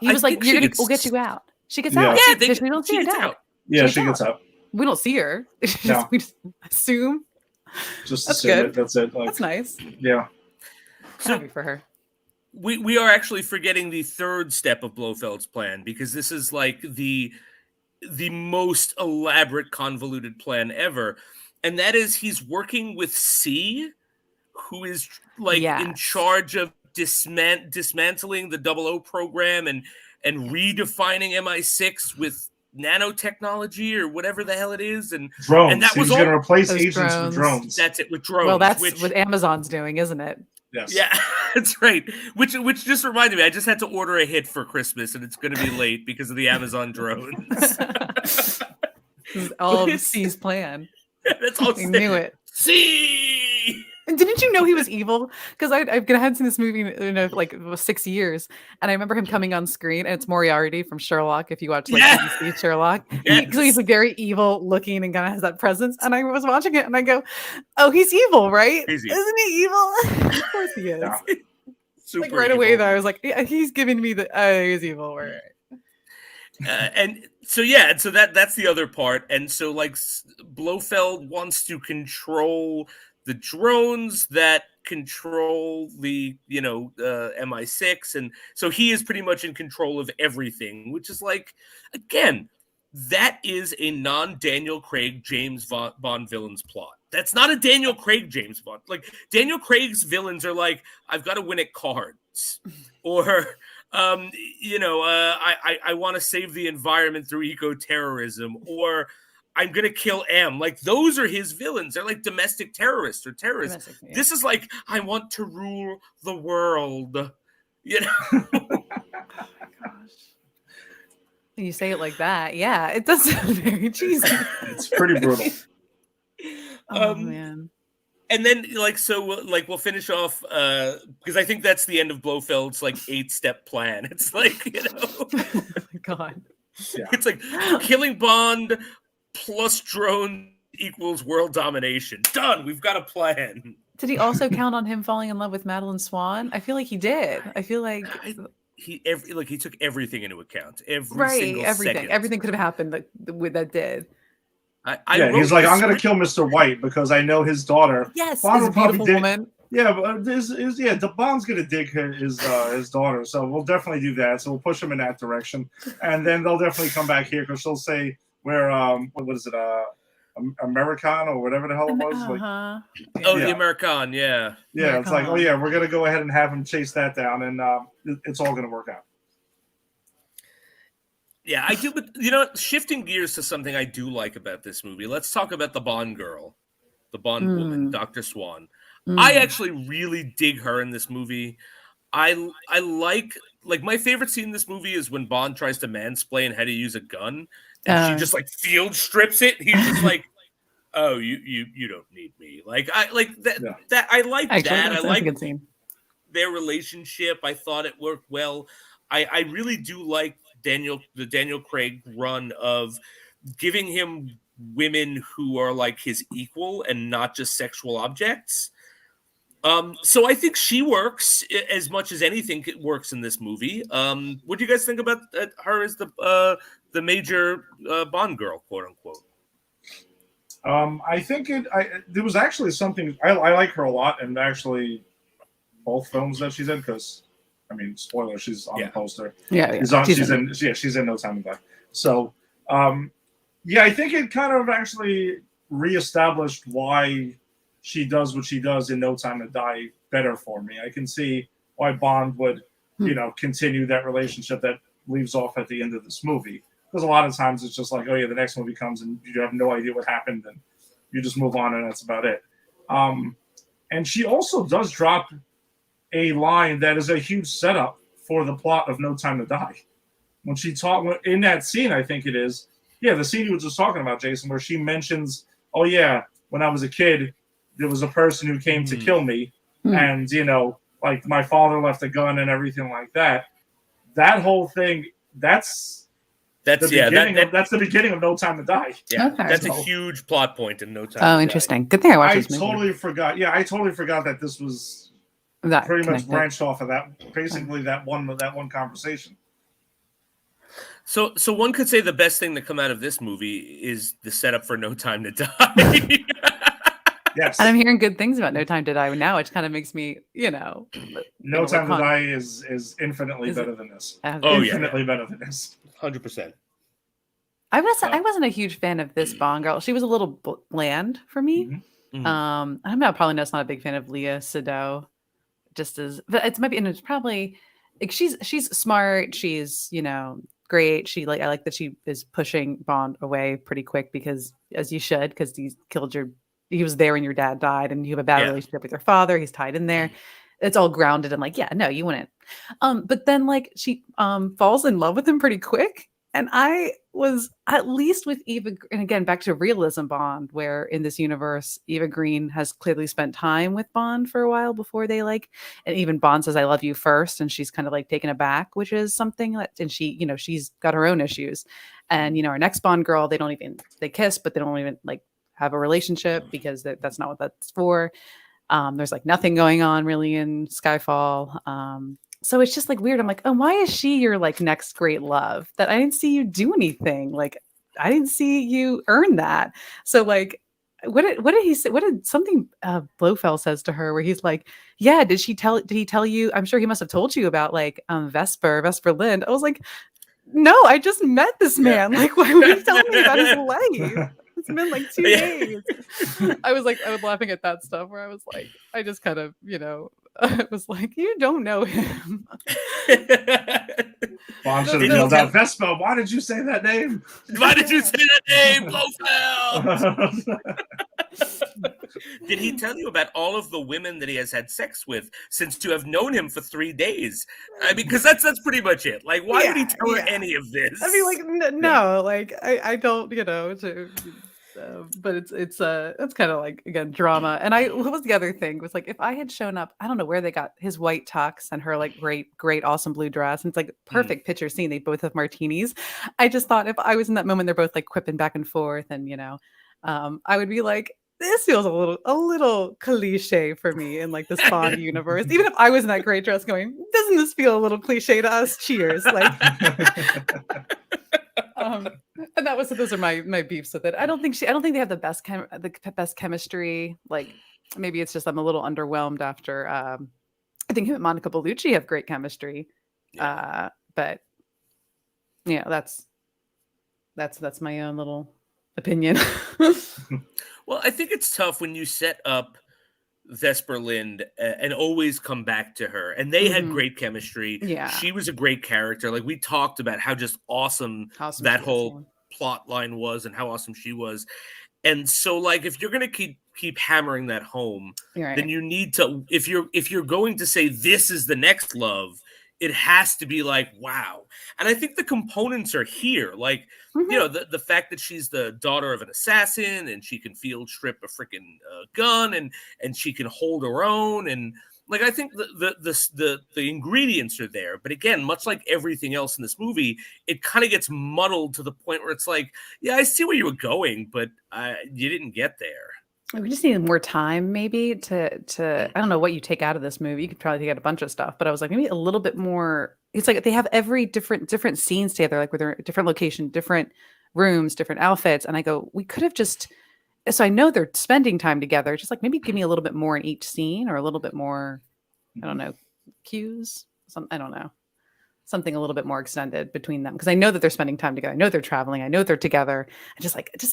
Speaker 2: He was like, we'll get you out. She gets out.
Speaker 1: Yeah,
Speaker 2: because we don't see her dead.
Speaker 3: Yeah, she gets out.
Speaker 2: We don't see her. We just assume.
Speaker 3: Just
Speaker 2: that's
Speaker 3: assume
Speaker 2: good.
Speaker 3: It. That's it. Like,
Speaker 2: that's nice.
Speaker 3: Yeah.
Speaker 2: Happy for her.
Speaker 1: We are actually forgetting the third step of Blofeld's plan, because this is like the most elaborate, convoluted plan ever. And that is, he's working with C, who is like in charge of dismantling the 00 program and redefining MI6 with nanotechnology or whatever the hell it is. And
Speaker 3: drones.
Speaker 1: And that
Speaker 3: he's going to replace agents with drones.
Speaker 1: That's it, with drones.
Speaker 2: Well, that's what Amazon's doing, isn't it?
Speaker 3: Yes.
Speaker 1: Yeah, that's right. Which just reminded me, I just had to order a hit for Christmas, and it's going to be late because of the Amazon drones.
Speaker 2: This is all of C's plan.
Speaker 1: That's all.
Speaker 2: I knew it.
Speaker 1: C.
Speaker 2: And didn't you know he was evil? Because I hadn't seen this movie in like 6 years, and I remember him coming on screen, and it's Moriarty from Sherlock. If you watch like BBC Sherlock, so he's like very evil looking and kind of has that presence. And I was watching it, and I go, "Oh, he's evil, right? Isn't he evil? Of course he is." Yeah. Like right
Speaker 1: evil.
Speaker 2: away, though, I was like, yeah, "He's giving me the he's evil." Right.
Speaker 1: And so that's the other part. And so like Blofeld wants to control the drones that control the MI6, and so he is pretty much in control of everything, which is like, again, that is a non-Daniel Craig James Bond villain's plot. That's not a Daniel Craig James Bond. Like, Daniel Craig's villains are like, I've got to win at cards, or I want to save the environment through eco-terrorism, or I'm going to kill M. Like, those are his villains. They're like domestic terrorists or terrorists. This is like, I want to rule the world. You know?
Speaker 2: Oh my gosh. When you say it like that, yeah, it does sound very cheesy.
Speaker 3: It's pretty brutal.
Speaker 2: Oh, man.
Speaker 1: And then, we'll finish off, because I think that's the end of Blofeld's, 8-step plan. It's like,
Speaker 2: Oh my God.
Speaker 3: Yeah.
Speaker 1: It's like killing Bond plus drone equals world domination. Done. We've got a plan.
Speaker 2: Did he also count on him falling in love with Madeline Swan? I feel like he did. I feel like
Speaker 1: he took everything into account. Everything.
Speaker 2: Second. Everything could have happened that did.
Speaker 3: He's like, I'm going to kill Mr. White because I know his daughter.
Speaker 2: Yes,
Speaker 3: Bond
Speaker 2: is a beautiful woman.
Speaker 3: Yeah, but the Bond's going to dig his daughter, so we'll definitely do that. So we'll push him in that direction, and then they'll definitely come back here because she'll say, "We're what is it, American or whatever the hell it was."
Speaker 1: The American, yeah.
Speaker 3: Yeah, it's like, we're going to go ahead and have him chase that down, and it's all going to work out.
Speaker 1: Yeah, I do. But shifting gears to something I do like about this movie. Let's talk about the Bond girl, the Bond woman, Dr. Swan. I actually really dig her in this movie. I like my favorite scene in this movie is when Bond tries to mansplain how to use a gun, and she just like field strips it. He's just like, "Oh, you don't need me." Like I like that. Yeah. That I like actually, that. I like a good scene. Their relationship. I thought it worked well. I really do like the Daniel Craig run of giving him women who are like his equal and not just sexual objects. So I think she works as much as anything works in this movie. What do you guys think about her as the major Bond girl, quote unquote?
Speaker 3: I think there was actually something I like her a lot, and actually both films that she's in, because I mean, spoiler, she's on the poster.
Speaker 2: Yeah.
Speaker 3: She's in No Time to Die. So I think it kind of actually reestablished why she does what she does in No Time to Die better for me. I can see why Bond would, continue that relationship that leaves off at the end of this movie. Because a lot of times it's just like, oh yeah, the next movie comes and you have no idea what happened and you just move on and that's about it. And she also does drop a line that is a huge setup for the plot of No Time to Die. When she in that scene, I think it is, the scene you were just talking about, Jason, where she mentions, oh yeah, when I was a kid, there was a person who came to kill me, and like my father left a gun and everything like that. That whole thing, that's the beginning of No Time to Die.
Speaker 1: Yeah, okay. That's a huge plot point in No Time.
Speaker 2: Oh, interesting. Good thing I watched this movie.
Speaker 3: Totally forgot. Yeah, I totally forgot that this was pretty much branched off of that. Basically, that one conversation.
Speaker 1: So one could say the best thing to come out of this movie is the setup for No Time to Die.
Speaker 3: Yes.
Speaker 2: And I'm hearing good things about No Time to Die now, which kind of makes me,
Speaker 3: No Time to Die is infinitely better than this. Infinitely better than this.
Speaker 1: 100%.
Speaker 2: I wasn't a huge fan of this Bond girl. She was a little bland for me. Mm-hmm. I'm probably not a big fan of Léa Seydoux. But it's probably like she's smart. She's great. I like that she is pushing Bond away pretty quick because he was there when your dad died and you have a bad relationship with your father. He's tied in there. It's all grounded and like, no, you wouldn't. But then like she falls in love with him pretty quick. And I was at least with Eva, and again, back to realism Bond, where in this universe, Eva Green has clearly spent time with Bond for a while before they and even Bond says, I love you first. And she's kind of like taken aback, which is something and she, she's got her own issues. And, our next Bond girl, they kiss, but they don't even like have a relationship because that's not what that's for. There's like nothing going on really in Skyfall. So it's just like weird. I'm like, oh, why is she your like next great love? That I didn't see you do anything. Like I didn't see you earn that. So like, what did he say? What did something Blofeld says to her where he's like, yeah, did he tell you? I'm sure he must have told you about like Vesper Lind. I was like, no, I just met this man. Like, why would you tell me about his life? It's been like 2 days. I was laughing at that stuff where I was like, I just kind of, I was like, you don't know him.
Speaker 3: Bond should have yelled out, Vespa, why did you say that name?
Speaker 1: Why did you say that name, Blofeld? Did he tell you about all of the women that he has had sex with since to have known him for 3 days? I mean, because that's pretty much it. Like, why would he tell her any of this?
Speaker 2: I mean, like, no, like, I don't, but it's kind of like, again, drama. And what was the other thing was like, if I had shown up, I don't know where they got his white tux and her like great awesome blue dress, and it's like perfect picture scene. They both have martinis. I just thought if I was in that moment, they're both like quipping back and forth, and I would be like, this feels a little cliche for me in like this Bond universe. Even if I was in that great dress going, doesn't this feel a little cliche to us? Cheers. Like and those are my beefs with it. I don't think they have the best chemistry. Like maybe it's just I'm a little underwhelmed after I think him and Monica Bellucci have great chemistry. Yeah. But that's my own little opinion.
Speaker 1: Well, I think it's tough when you set up Vesper Lind and always come back to her. And they had great chemistry.
Speaker 2: Yeah.
Speaker 1: She was a great character. Like, we talked about how just awesome that whole plot line was and how awesome she was. And so, like, if you're going to keep hammering that home, then you need to, if you're going to say this is the next love, it has to be like, wow. And I think the components are here. Like, you know, the fact that she's the daughter of an assassin and she can field strip a freaking gun and she can hold her own. And like, I think the ingredients are there. But again, much like everything else in this movie, it kind of gets muddled to the point where it's like, yeah, I see where you were going, but you didn't get there.
Speaker 2: We just needed more time, maybe, to I don't know what you take out of this movie. You could probably take out a bunch of stuff, but I was like, maybe a little bit more. It's like they have every different scenes together, like with their different location, different rooms, different outfits. And I go, we could have just. So I know they're spending time together. Just like maybe give me a little bit more in each scene, or a little bit more, I don't know, cues. I don't know, something a little bit more extended between them, because I know that they're spending time together. I know they're traveling. I know they're together.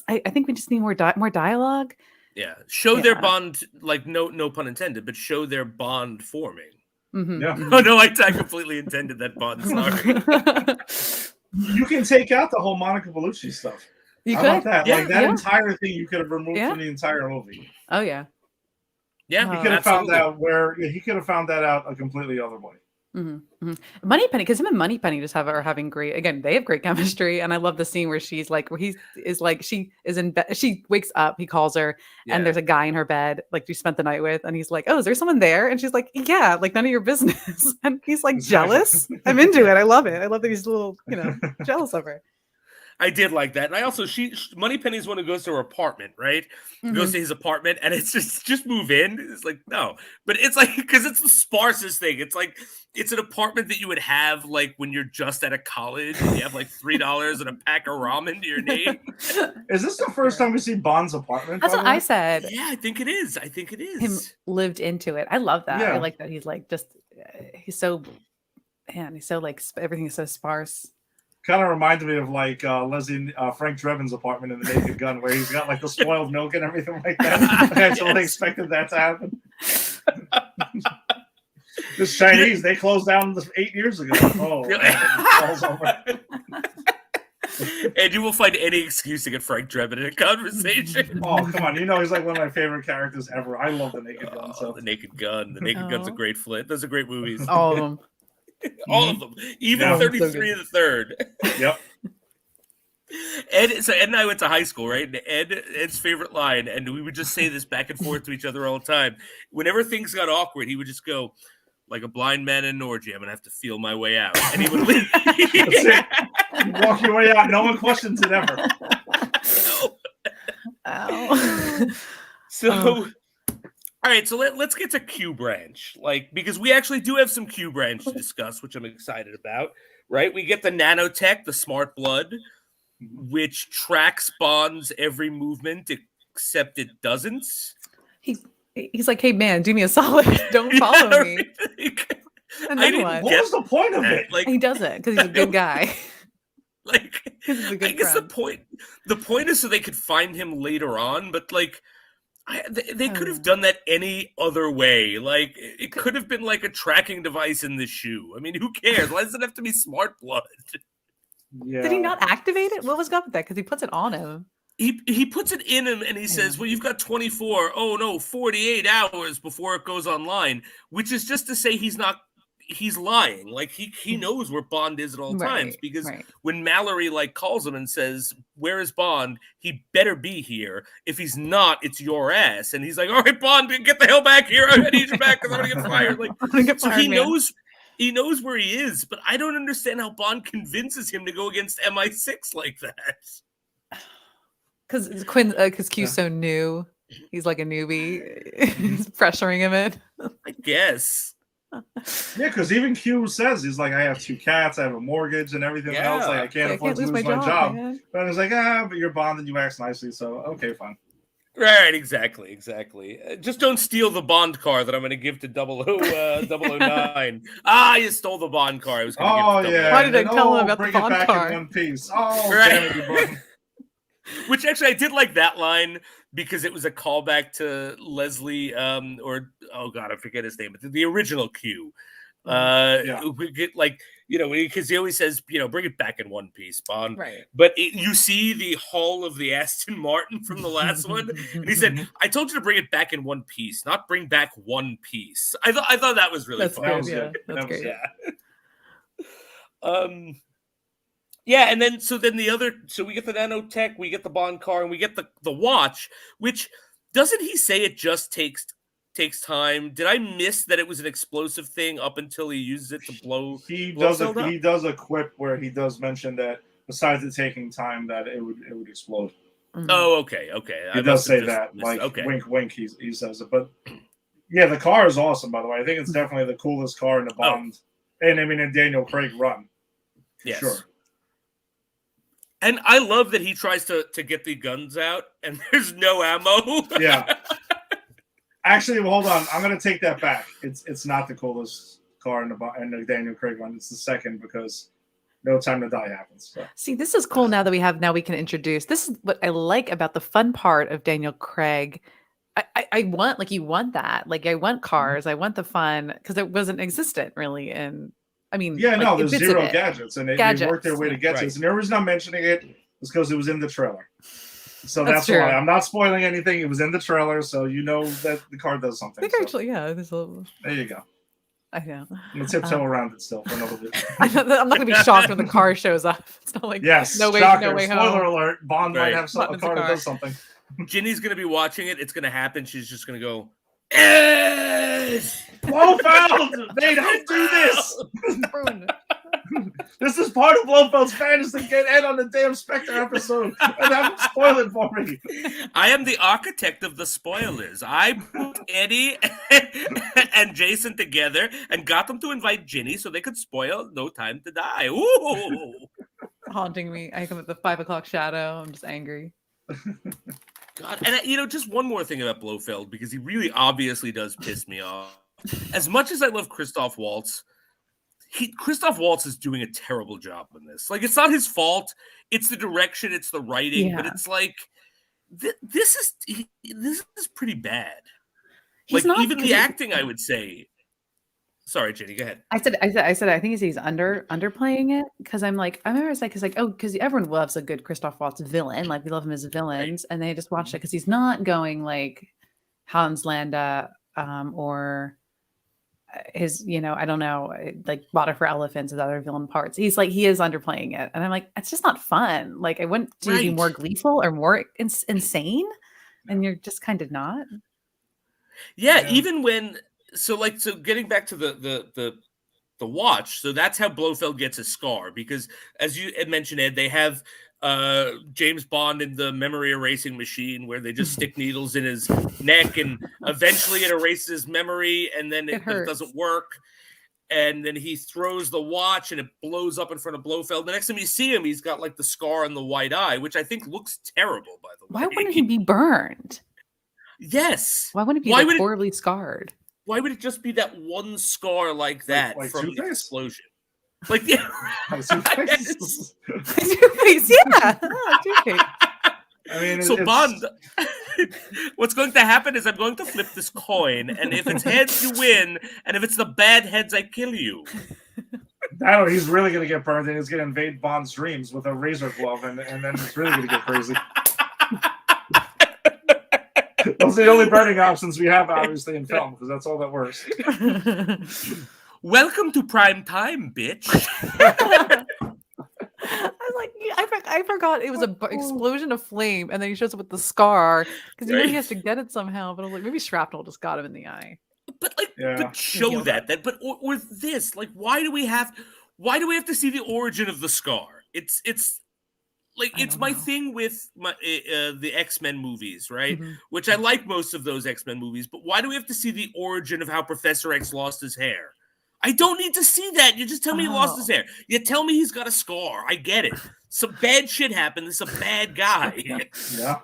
Speaker 2: I think we just need more dialogue.
Speaker 1: Yeah, show their bond, like no pun intended, but show their bond forming.
Speaker 3: Yeah.
Speaker 1: Oh no, I completely intended that bond. Sorry.
Speaker 3: You can take out the whole Monica Bellucci stuff.
Speaker 2: You
Speaker 3: How
Speaker 2: could,
Speaker 3: about that? Like that entire thing, you could have removed from the entire movie.
Speaker 2: Oh yeah.
Speaker 1: Yeah,
Speaker 3: he could have found out he could have found that out a completely other way.
Speaker 2: Moneypenny, because him and Moneypenny just are having great. Again, they have great chemistry, and I love the scene where she's like, where she is in bed. She wakes up, he calls her, and there's a guy in her bed, like you spent the night with, and he's like, "Oh, is there someone there?" And she's like, "Yeah, like none of your business." And he's like, jealous. I'm into it. I love it. I love that he's a little, jealous of her.
Speaker 1: I did like that. And I also, Moneypenny's one who goes to her apartment, right? Goes to his apartment, and it's just move in. It's like, no. But it's like, because it's the sparsest thing. It's like, it's an apartment that you would have like when you're just out of college and you have like $3 and a pack of ramen to your name.
Speaker 3: Is this the first time we see Bond's apartment?
Speaker 2: That's what I said.
Speaker 1: Yeah, I think it is.
Speaker 2: Him lived into it. I love that. I like that he's like, he's so, man, he's so like, everything is so sparse.
Speaker 3: Kind of reminded me of like Frank Drebin's apartment in The Naked Gun, where he's got like the spoiled milk and everything like that. I totally expected that to happen. This Chinese, they closed down 8 years ago. Oh,
Speaker 1: and you will find any excuse to get Frank Drebin in a conversation.
Speaker 3: Oh, come on. He's like one of my favorite characters ever. I love The Naked Gun. So.
Speaker 1: The Naked Gun. The Naked Gun's a great flick. Those are great movies.
Speaker 2: All of them.
Speaker 1: All of them. Even 33 of the Third.
Speaker 3: Yep.
Speaker 1: Ed and I went to high school, right? And Ed's favorite line, and we would just say this back and forth to each other all the time. Whenever things got awkward, he would just go, like a blind man in an orgy, I'm going to have to feel my way out. And he would leave.
Speaker 3: That's it. You walk your way out. No one questions it ever.
Speaker 2: Ow.
Speaker 1: So... All right, so let's get to Q Branch, because we actually do have some Q Branch to discuss, which I'm excited about, right? We get the nanotech, the smart blood, which tracks Bond's every movement, except it doesn't.
Speaker 2: He's like, hey, man, do me a solid. Don't follow me.
Speaker 3: And then what was the point of it?
Speaker 2: He does it because he's a good guy.
Speaker 1: I guess the point is so they could find him later on, but they could have done that any other way. Like, it could have been like a tracking device in the shoe. I mean, who cares? Why does it have to be smart blood?
Speaker 3: Yeah.
Speaker 2: Did he not activate it? What was up with that? Because he puts it on him.
Speaker 1: He puts it in him and he says, well, you've got 48 hours before it goes online, which is just to say he's lying. Like, he knows where Bond is at all times, because when Mallory calls him and says, where is Bond? He better be here. If he's not, it's your ass. And he's like, all right, Bond, get the hell back here. I need you back because I'm gonna get fired. So he knows where he is, but I don't understand how Bond convinces him to go against MI6 like that.
Speaker 2: Because Q's so new. He's like a newbie. He's pressuring him in.
Speaker 1: I guess.
Speaker 3: Yeah, because even Q says, he's like, I have 2 cats, I have a mortgage and everything else. Like, I can't afford to lose my job. But he's like, but you're Bond and you act nicely, so okay, fine.
Speaker 1: Right, exactly. Just don't steal the Bond car that I'm going to give to 009. You stole the Bond car. I was going to give to 009.
Speaker 2: Why did I tell him about the Bond car?
Speaker 3: In one piece. Oh,
Speaker 1: right. Which actually I did like that line because it was a callback to Leslie, or oh god, I forget his name, but the original Q. We get like, because he always says, bring it back in one piece, Bond.
Speaker 2: Right.
Speaker 1: But you see the hull of the Aston Martin from the last one, and he said, "I told you to bring it back in one piece, not bring back one piece." I thought that was really fun.
Speaker 2: That was good. That's great.
Speaker 1: Yeah. Yeah, and then we get the nanotech, we get the Bond car, and we get the watch, which doesn't he say it just takes time? Did I miss that it was an explosive thing up until he uses it to blow?
Speaker 3: He does a quip where he does mention that besides it taking time, that it would explode.
Speaker 1: Mm-hmm. Oh, okay.
Speaker 3: He does say that, like wink, wink. He says it, but yeah, the car is awesome. By the way, I think it's definitely the coolest car in the Bond, and I mean in Daniel Craig run.
Speaker 1: Yes.
Speaker 3: Sure.
Speaker 1: And I love that he tries to get the guns out, and there's no ammo.
Speaker 3: Yeah. Actually, hold on. I'm going to take that back. It's not the coolest car in the Daniel Craig one. It's the second because No Time to Die happens. So.
Speaker 2: See, this is cool now that we can introduce. This is what I like about the fun part of Daniel Craig. I want, like, you want that. Like, I want cars. I want the fun because it wasn't existent really in... I mean,
Speaker 3: yeah, no, there's zero gadgets, and they worked their way to get to this. And the reason I'm mentioning it is because it was in the trailer. So that's why I'm not spoiling anything. It was in the trailer, so you know that the car does something.
Speaker 2: I think actually, yeah, there's a little...
Speaker 3: There you go.
Speaker 2: I know.
Speaker 3: I'm gonna tiptoe around it still for another bit.
Speaker 2: I'm not gonna be shocked when the car shows up. It's not like no way home.
Speaker 3: Spoiler alert: Bond might have a car that does something.
Speaker 1: Ginny's gonna be watching it. It's gonna happen. She's just gonna go.
Speaker 3: Blofeld! They don't do this! This is part of Blofeld's fantasy to get Ed on the damn Spectre episode and have him spoil it for me.
Speaker 1: I am the architect of the spoilers. I put Eddie and Jason together and got them to invite Ginny so they could spoil No Time to Die. Ooh!
Speaker 2: Haunting me. I come with the 5 o'clock shadow. I'm just angry.
Speaker 1: God, and just one more thing about Blofeld, because he really obviously does piss me off. As much as I love Christoph Waltz, Christoph Waltz is doing a terrible job in this. Like, it's not his fault. It's the direction, it's the writing, but it's like this is pretty bad. He's like, even the acting, I would say. Sorry, Jenny, go ahead.
Speaker 2: I said I think he's underplaying it because I'm like, I remember it's like, because everyone loves a good Christoph Waltz villain, like we love him as villains, and they just watched it because he's not going like Hans Landa or his, I don't know, like Water for Elephants and other villain parts. He is underplaying it, and I'm like, it's just not fun. Like, I want to be more gleeful or more insane, and you're just kind of not.
Speaker 1: Yeah, even when. So getting back to the watch, so that's how Blofeld gets a scar, because as you had mentioned, Ed, they have James Bond in the memory erasing machine where they just stick needles in his neck and eventually it erases his memory, and then it doesn't work. And then he throws the watch and it blows up in front of Blofeld. The next time you see him, he's got like the scar on the white eye, which I think looks terrible, by the way.
Speaker 2: Why wouldn't he be burned?
Speaker 1: Yes.
Speaker 2: Why wouldn't it be horribly scarred?
Speaker 1: Why would it just be that one scar like that from the explosion? Like, yeah.
Speaker 2: Two-Face, yeah. Two-Face.
Speaker 3: I mean,
Speaker 1: so Bond, what's going to happen is I'm going to flip this coin, and if it's heads, you win, and if it's the bad heads, I kill you.
Speaker 3: He's really going to get burned, and he's going to invade Bond's dreams with a razor glove, and then it's really going to get crazy. Those are the only burning options we have, obviously, in film, because that's all that works.
Speaker 1: Welcome to prime time, bitch.
Speaker 2: I forgot it was an explosion of flame, and then he shows up with the scar because he has to get it somehow. But I was like, maybe shrapnel just got him in the eye.
Speaker 1: But but show that. But or this, like, why do we have to see the origin of the scar? It's like, it's my thing with the X-Men movies, right? Mm-hmm. Which I like most of those X-Men movies, but why do we have to see the origin of how Professor X lost his hair? I don't need to see that. You just tell me he lost his hair. You tell me he's got a scar. I get it. Some bad shit happened. This is a bad guy.
Speaker 3: Yeah.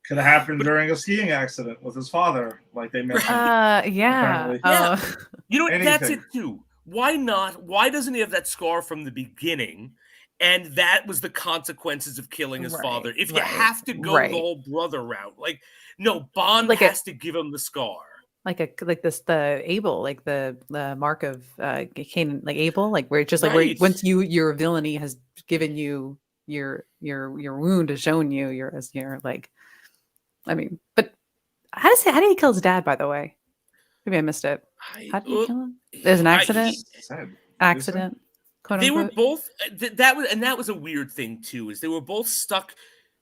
Speaker 3: Could have happened during a skiing accident with his father, like they mentioned.
Speaker 2: Yeah.
Speaker 1: You know, that's it too. Why not? Why doesn't he have that scar from the beginning? And that was the consequences of killing his father. If you have to go the whole brother route, like, no, Bond has to give him the scar.
Speaker 2: The Abel, like the mark of Cain, like Abel, like where it's just like where once your villainy has given you your wound, has shown you your like, I mean, but how did he kill his dad, by the way? Maybe I missed it. How did he kill him? There's an accident. Accident.
Speaker 1: They were both that was a weird thing too, is they were both stuck.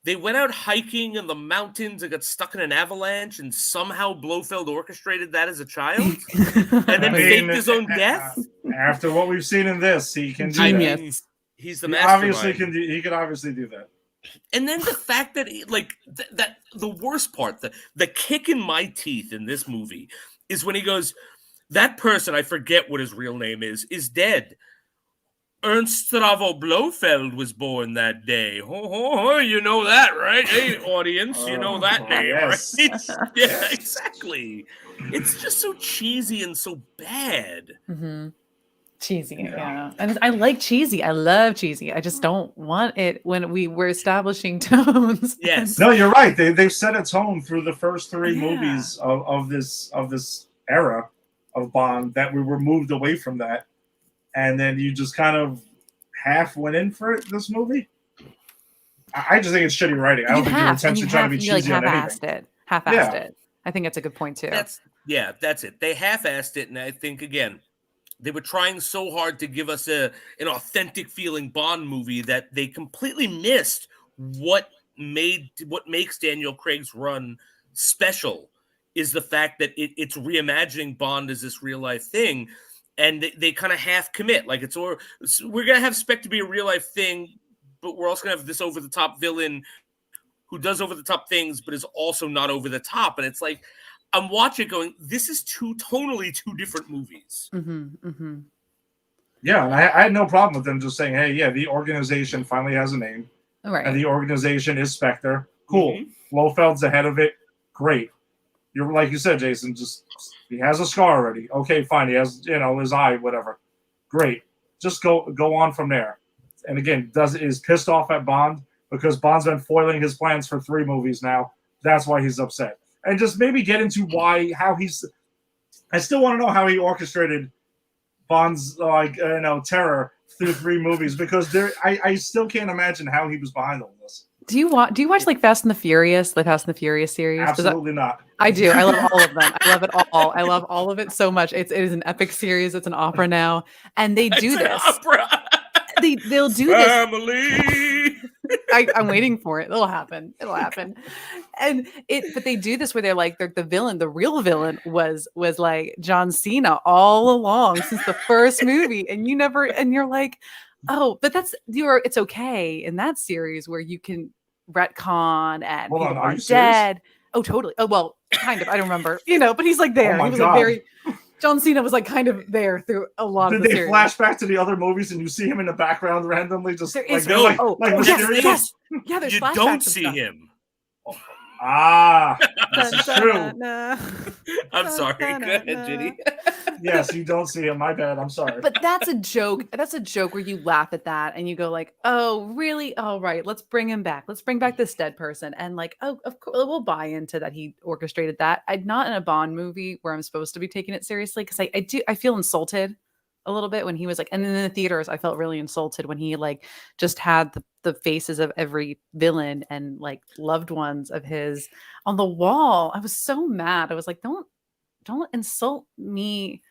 Speaker 1: They went out hiking in the mountains and got stuck in an avalanche, and somehow Blofeld orchestrated that as a child, and then faked his own death.
Speaker 3: After what we've seen in this, he can do
Speaker 2: genius.
Speaker 1: He's the mastermind.
Speaker 3: He could obviously do that.
Speaker 1: And then the fact that that the worst part, the kick in my teeth in this movie is when he goes, that person, I forget what his real name is dead. Ernst Stravo Blofeld was born that day. You know that, right? Hey, audience, you know that name, yes. Right? Yeah, exactly. It's just so cheesy and so bad.
Speaker 2: Mm-hmm. Cheesy, yeah. And I like cheesy. I love cheesy. I just don't want it when we're establishing tones.
Speaker 1: Yes.
Speaker 3: No, you're right. They've set a tone through the first three movies of this era of Bond that we were moved away from that. And then you just kind of half went in for it this movie. I just think it's shitty writing. I don't think your intention trying to be cheesy on anything.
Speaker 2: Half-assed it. I think that's a good point too.
Speaker 1: That's it. They half-assed it, and I think again, they were trying so hard to give us an authentic feeling Bond movie that they completely missed what makes Daniel Craig's run special is the fact that it's reimagining Bond as this real life thing. And they kind of half commit, like we're gonna have Spectre be a real life thing, but we're also gonna have this over the top villain who does over the top things, but is also not over the top. And it's like I'm watching, going, this is tonally two different movies.
Speaker 2: Mm-hmm, mm-hmm.
Speaker 3: Yeah, and I had no problem with them just saying, "Hey, yeah, the organization finally has a name, and the organization is Spectre. Cool. Mm-hmm. Blofeld's the head of it. Great. You're like you said, Jason. He has a scar already. Okay, fine. He has, his eye, whatever. Great. Just go on from there. And again, is pissed off at Bond because Bond's been foiling his plans for 3 movies now. That's why he's upset. And just maybe get into I still want to know how he orchestrated Bond's terror through 3 movies, because I still can't imagine how he was behind all this.
Speaker 2: Do you watch like Fast and the Furious series?
Speaker 3: Absolutely not.
Speaker 2: I do. I love all of them. I love it all. I love all of it so much. It is an epic series. It's an opera now, and they do this.
Speaker 1: Opera.
Speaker 2: They'll do
Speaker 1: this.
Speaker 2: I'm waiting for it. It'll happen. But they do this where they're like the villain. The real villain was like John Cena all along since the first movie, and you're like, oh, but it's okay in that series where you can retcon and people are dead. Serious? Oh, totally. Oh, well, kind of. I don't remember, but he's like there.
Speaker 3: Oh,
Speaker 2: he was like very. John Cena was like kind of there through a lot of the series.
Speaker 3: Did they flash back to the other movies and you see him in the background randomly? Just
Speaker 2: there
Speaker 3: like,
Speaker 2: is, yes. Yeah, there's
Speaker 1: you
Speaker 2: flashbacks.
Speaker 1: You don't see him.
Speaker 3: This is true.
Speaker 1: I'm sorry. Go ahead, Ginny.
Speaker 3: Yes, you don't see him. My bad. I'm sorry.
Speaker 2: But that's a joke. That's a joke where you laugh at that and you go like, "Oh, really? All right, let's bring him back. Let's bring back this dead person." And like, "Oh, of course, we'll buy into that. He orchestrated that." I'm not in a Bond movie where I'm supposed to be taking it seriously because I feel insulted a little bit when he was like, and in the theaters, I felt really insulted when he like just had the faces of every villain and like loved ones of his on the wall. I was so mad. I was like, don't insult me.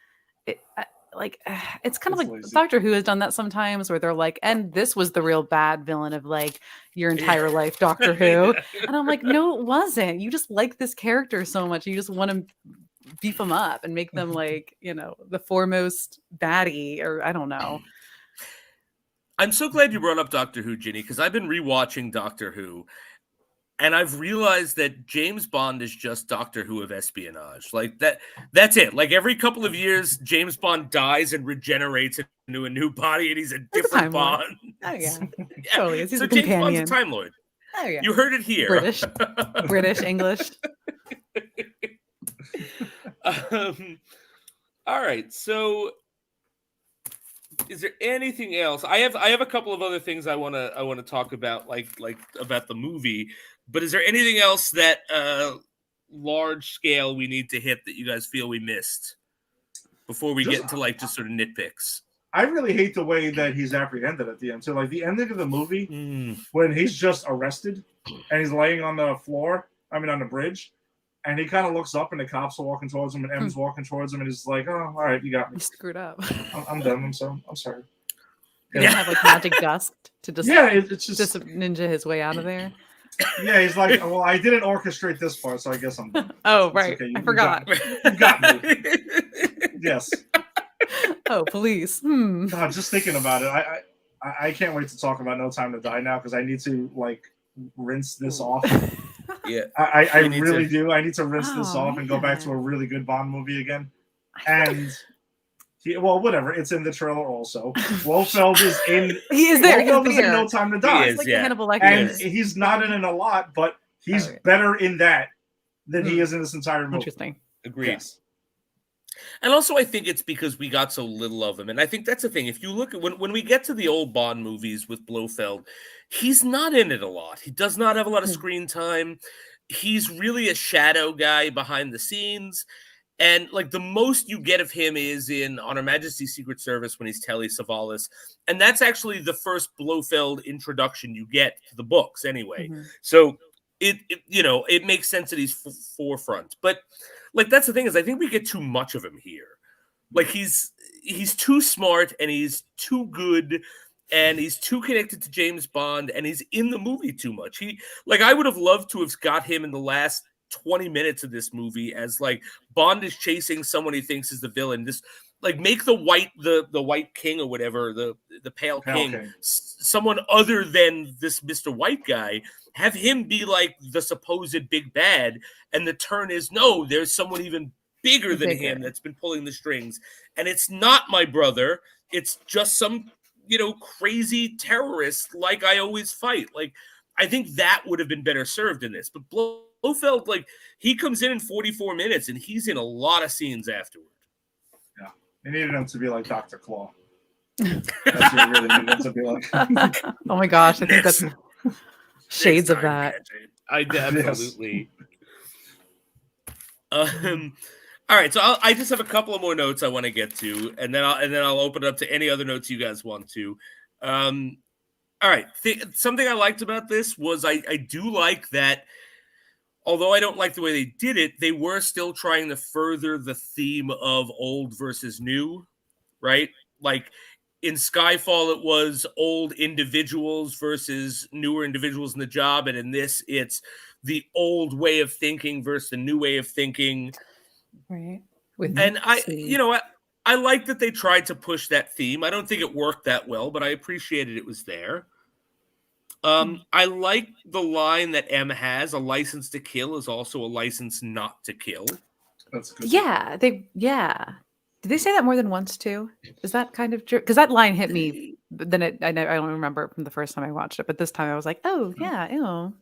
Speaker 2: It's kind of like lazy. Doctor Who has done that sometimes where they're like, and this was the real bad villain of like your entire life, Doctor Who. And I'm like, no, it wasn't. You just like this character so much. You just want to beef them up and make them like, the foremost baddie, or I don't know.
Speaker 1: I'm so glad you brought up Doctor Who, Ginny, because I've been rewatching Doctor Who, and I've realized that James Bond is just Doctor Who of espionage. Like that's it. Like every couple of years, James Bond dies and regenerates into a new body, and he's a different Bond.
Speaker 2: Oh yeah, totally. He's
Speaker 1: so
Speaker 2: a
Speaker 1: James
Speaker 2: companion.
Speaker 1: Bond's a Time Lord.
Speaker 2: Oh yeah.
Speaker 1: You heard it here.
Speaker 2: British, English.
Speaker 1: All right, so Is there anything else? I have a couple of other things I wanna talk about, like about the movie. But is there anything else that large scale we need to hit that you guys feel we missed before we get into like just sort of nitpicks?
Speaker 3: I really hate the way that he's apprehended at the end. So, like the ending of the movie, when he's just arrested and he's laying on the floor, on the bridge, and he kind of looks up and the cops are walking towards him and M's walking towards him and he's like, "Oh, all right, you got me.
Speaker 2: You screwed up."
Speaker 3: I'm done. I'm sorry.
Speaker 2: He doesn't have like magic dust to just
Speaker 3: it's just
Speaker 2: ninja his way out of there.
Speaker 3: Yeah, he's like, well, I didn't orchestrate this part, so I guess I'm done.
Speaker 2: Oh, right. Okay. I forgot.
Speaker 3: You got me. Yes.
Speaker 2: Oh, police.
Speaker 3: God, just thinking about it, I can't wait to talk about No Time to Die now because I need to like rinse this off.
Speaker 1: Yeah,
Speaker 3: I really do. I need to rinse this off and go back to a really good Bond movie again. And whatever. It's in the trailer also. Blofeld is in.
Speaker 2: He is there.
Speaker 3: Blofeld is in No Time to Die.
Speaker 1: He is,
Speaker 2: like
Speaker 1: Hannibal
Speaker 2: Lecter.
Speaker 3: And he's not in it a lot, but he's better in that than he is in this entire movie.
Speaker 2: Interesting.
Speaker 1: Agreed.
Speaker 3: Yes.
Speaker 1: And also, I think it's because we got so little of him. And I think that's the thing. If you look at when we get to the old Bond movies with Blofeld, he's not in it a lot. He does not have a lot of screen time. He's really a shadow guy behind the scenes. And like the most you get of him is in On Her Majesty's Secret Service when he's Telly Savalas. And that's actually the first Blofeld introduction you get to the books anyway. So it makes sense that he's forefront. But like that's the thing is I think we get too much of him here. Like he's too smart and he's too good and he's too connected to James Bond and he's in the movie too much. I would have loved to have got him in the last 20 minutes of this movie as like Bond is chasing someone he thinks is the villain. This like make the white king or whatever, the pale king. Someone other than this Mr. White guy. Have him be like the supposed big bad, and the turn is no, there's someone even bigger than him that's been pulling the strings. And it's not my brother, it's just some, crazy terrorist like I always fight. Like, I think that would have been better served in this. But Blofeld, like, he comes in 44 minutes, and he's in a lot of scenes afterward.
Speaker 3: Yeah. They needed him to be like Dr. Claw. That's what you really needed him to be like.
Speaker 2: Oh my gosh, I think that's shades of that.
Speaker 1: I absolutely. All right, so I just have a couple of more notes I want to get to, and then I'll open it up to any other notes you guys want to. All right, something I liked about this was I do like that. Although I don't like the way they did it, they were still trying to further the theme of old versus new, right? Like. In Skyfall, it was old individuals versus newer individuals in the job. And in this, it's the old way of thinking versus the new way of thinking.
Speaker 2: Right.
Speaker 1: I like that they tried to push that theme. I don't think it worked that well, but I appreciated it was there. I like the line that M has, a license to kill is also a license not to kill.
Speaker 3: That's good.
Speaker 2: Yeah. Did they say that more than once too? Is that kind of true? Because that line hit me. But then I don't remember it from the first time I watched it. But this time I was like, oh yeah, ew.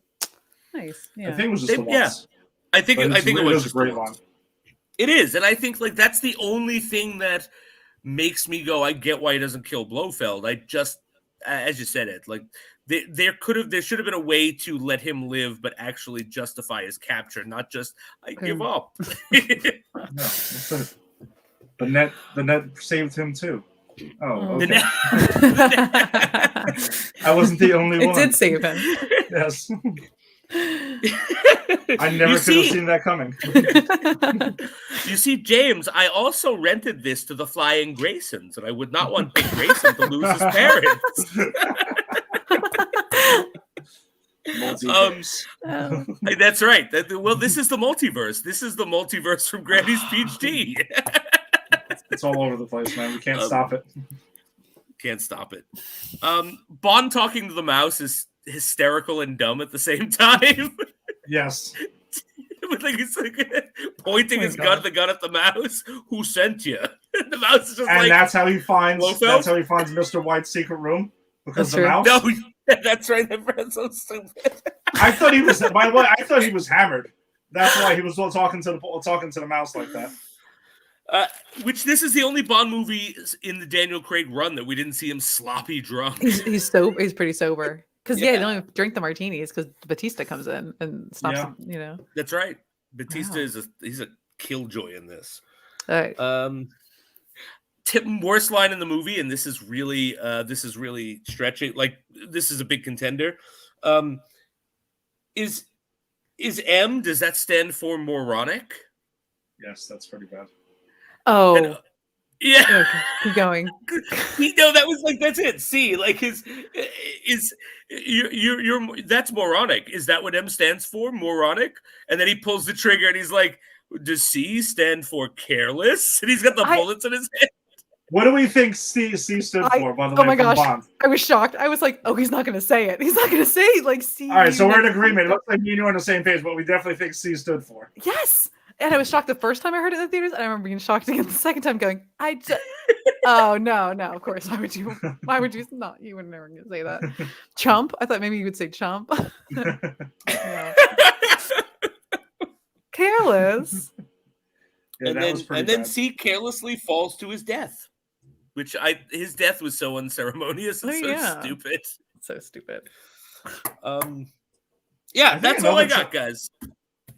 Speaker 2: Nice. Yeah.
Speaker 3: I think it was just the once.
Speaker 1: I think it was
Speaker 3: just a great line.
Speaker 1: It is, and I think like that's the only thing that makes me go, I get why he doesn't kill Blofeld. I just, as you said it, like there should have been a way to let him live, but actually justify his capture, not just I give up.
Speaker 3: No, The net saved him too. Oh, okay. I wasn't the only one.
Speaker 2: It did save him.
Speaker 3: Yes. I never could have seen that coming.
Speaker 1: You see, James, I also rented this to the Flying Graysons, and I would not want Dick Grayson to lose his parents. That's right. This is the multiverse. This is the multiverse from Granny's Peach Tea.
Speaker 3: It's all over the place, man. We can't stop it.
Speaker 1: Can't stop it. Bond talking to the mouse is hysterical and dumb at the same time.
Speaker 3: Yes.
Speaker 1: He's like pointing the gun at the mouse. Who sent you? The mouse is just
Speaker 3: and that's how he finds Mr. White's secret room because the mouse.
Speaker 1: No, that's right. That's so stupid.
Speaker 3: I thought he was. By the way, I thought he was hammered. That's why he was talking to the mouse like that.
Speaker 1: Which this is the only Bond movie in the Daniel Craig run that we didn't see him sloppy drunk.
Speaker 2: He's pretty sober. Because they don't even drink the martinis because Batista comes in and stops him,
Speaker 1: That's right. Batista he's a killjoy in this.
Speaker 2: All right.
Speaker 1: Worst line in the movie, and this is really stretching. Like, this is a big contender. Is M? Does that stand for moronic?
Speaker 3: Yes, that's pretty bad.
Speaker 2: Oh,
Speaker 1: and, yeah.
Speaker 2: Okay, keep going.
Speaker 1: That was like, that's it. C, like, you're that's moronic. Is that what M stands for? Moronic? And then he pulls the trigger and he's like, does C stand for careless? And he's got the bullets in his head.
Speaker 3: What do we think C stood for, by the way?
Speaker 2: Oh my gosh.
Speaker 3: Bond?
Speaker 2: I was shocked. I was like, oh, he's not going to say it. He's not going to say like C.
Speaker 3: All right, so we're in agreement. It looks like you and are on the same page, but we definitely think C stood for.
Speaker 2: Yes. And I was shocked the first time I heard it in the theaters, and I remember being shocked again the second time going, oh, no, of course. Why would you not? You were never going to say that. Chump? I thought maybe you would say chump. Careless.
Speaker 3: Yeah,
Speaker 1: and then C carelessly falls to his death, which his death was so unceremonious and stupid.
Speaker 2: So stupid.
Speaker 1: That's all I got, guys.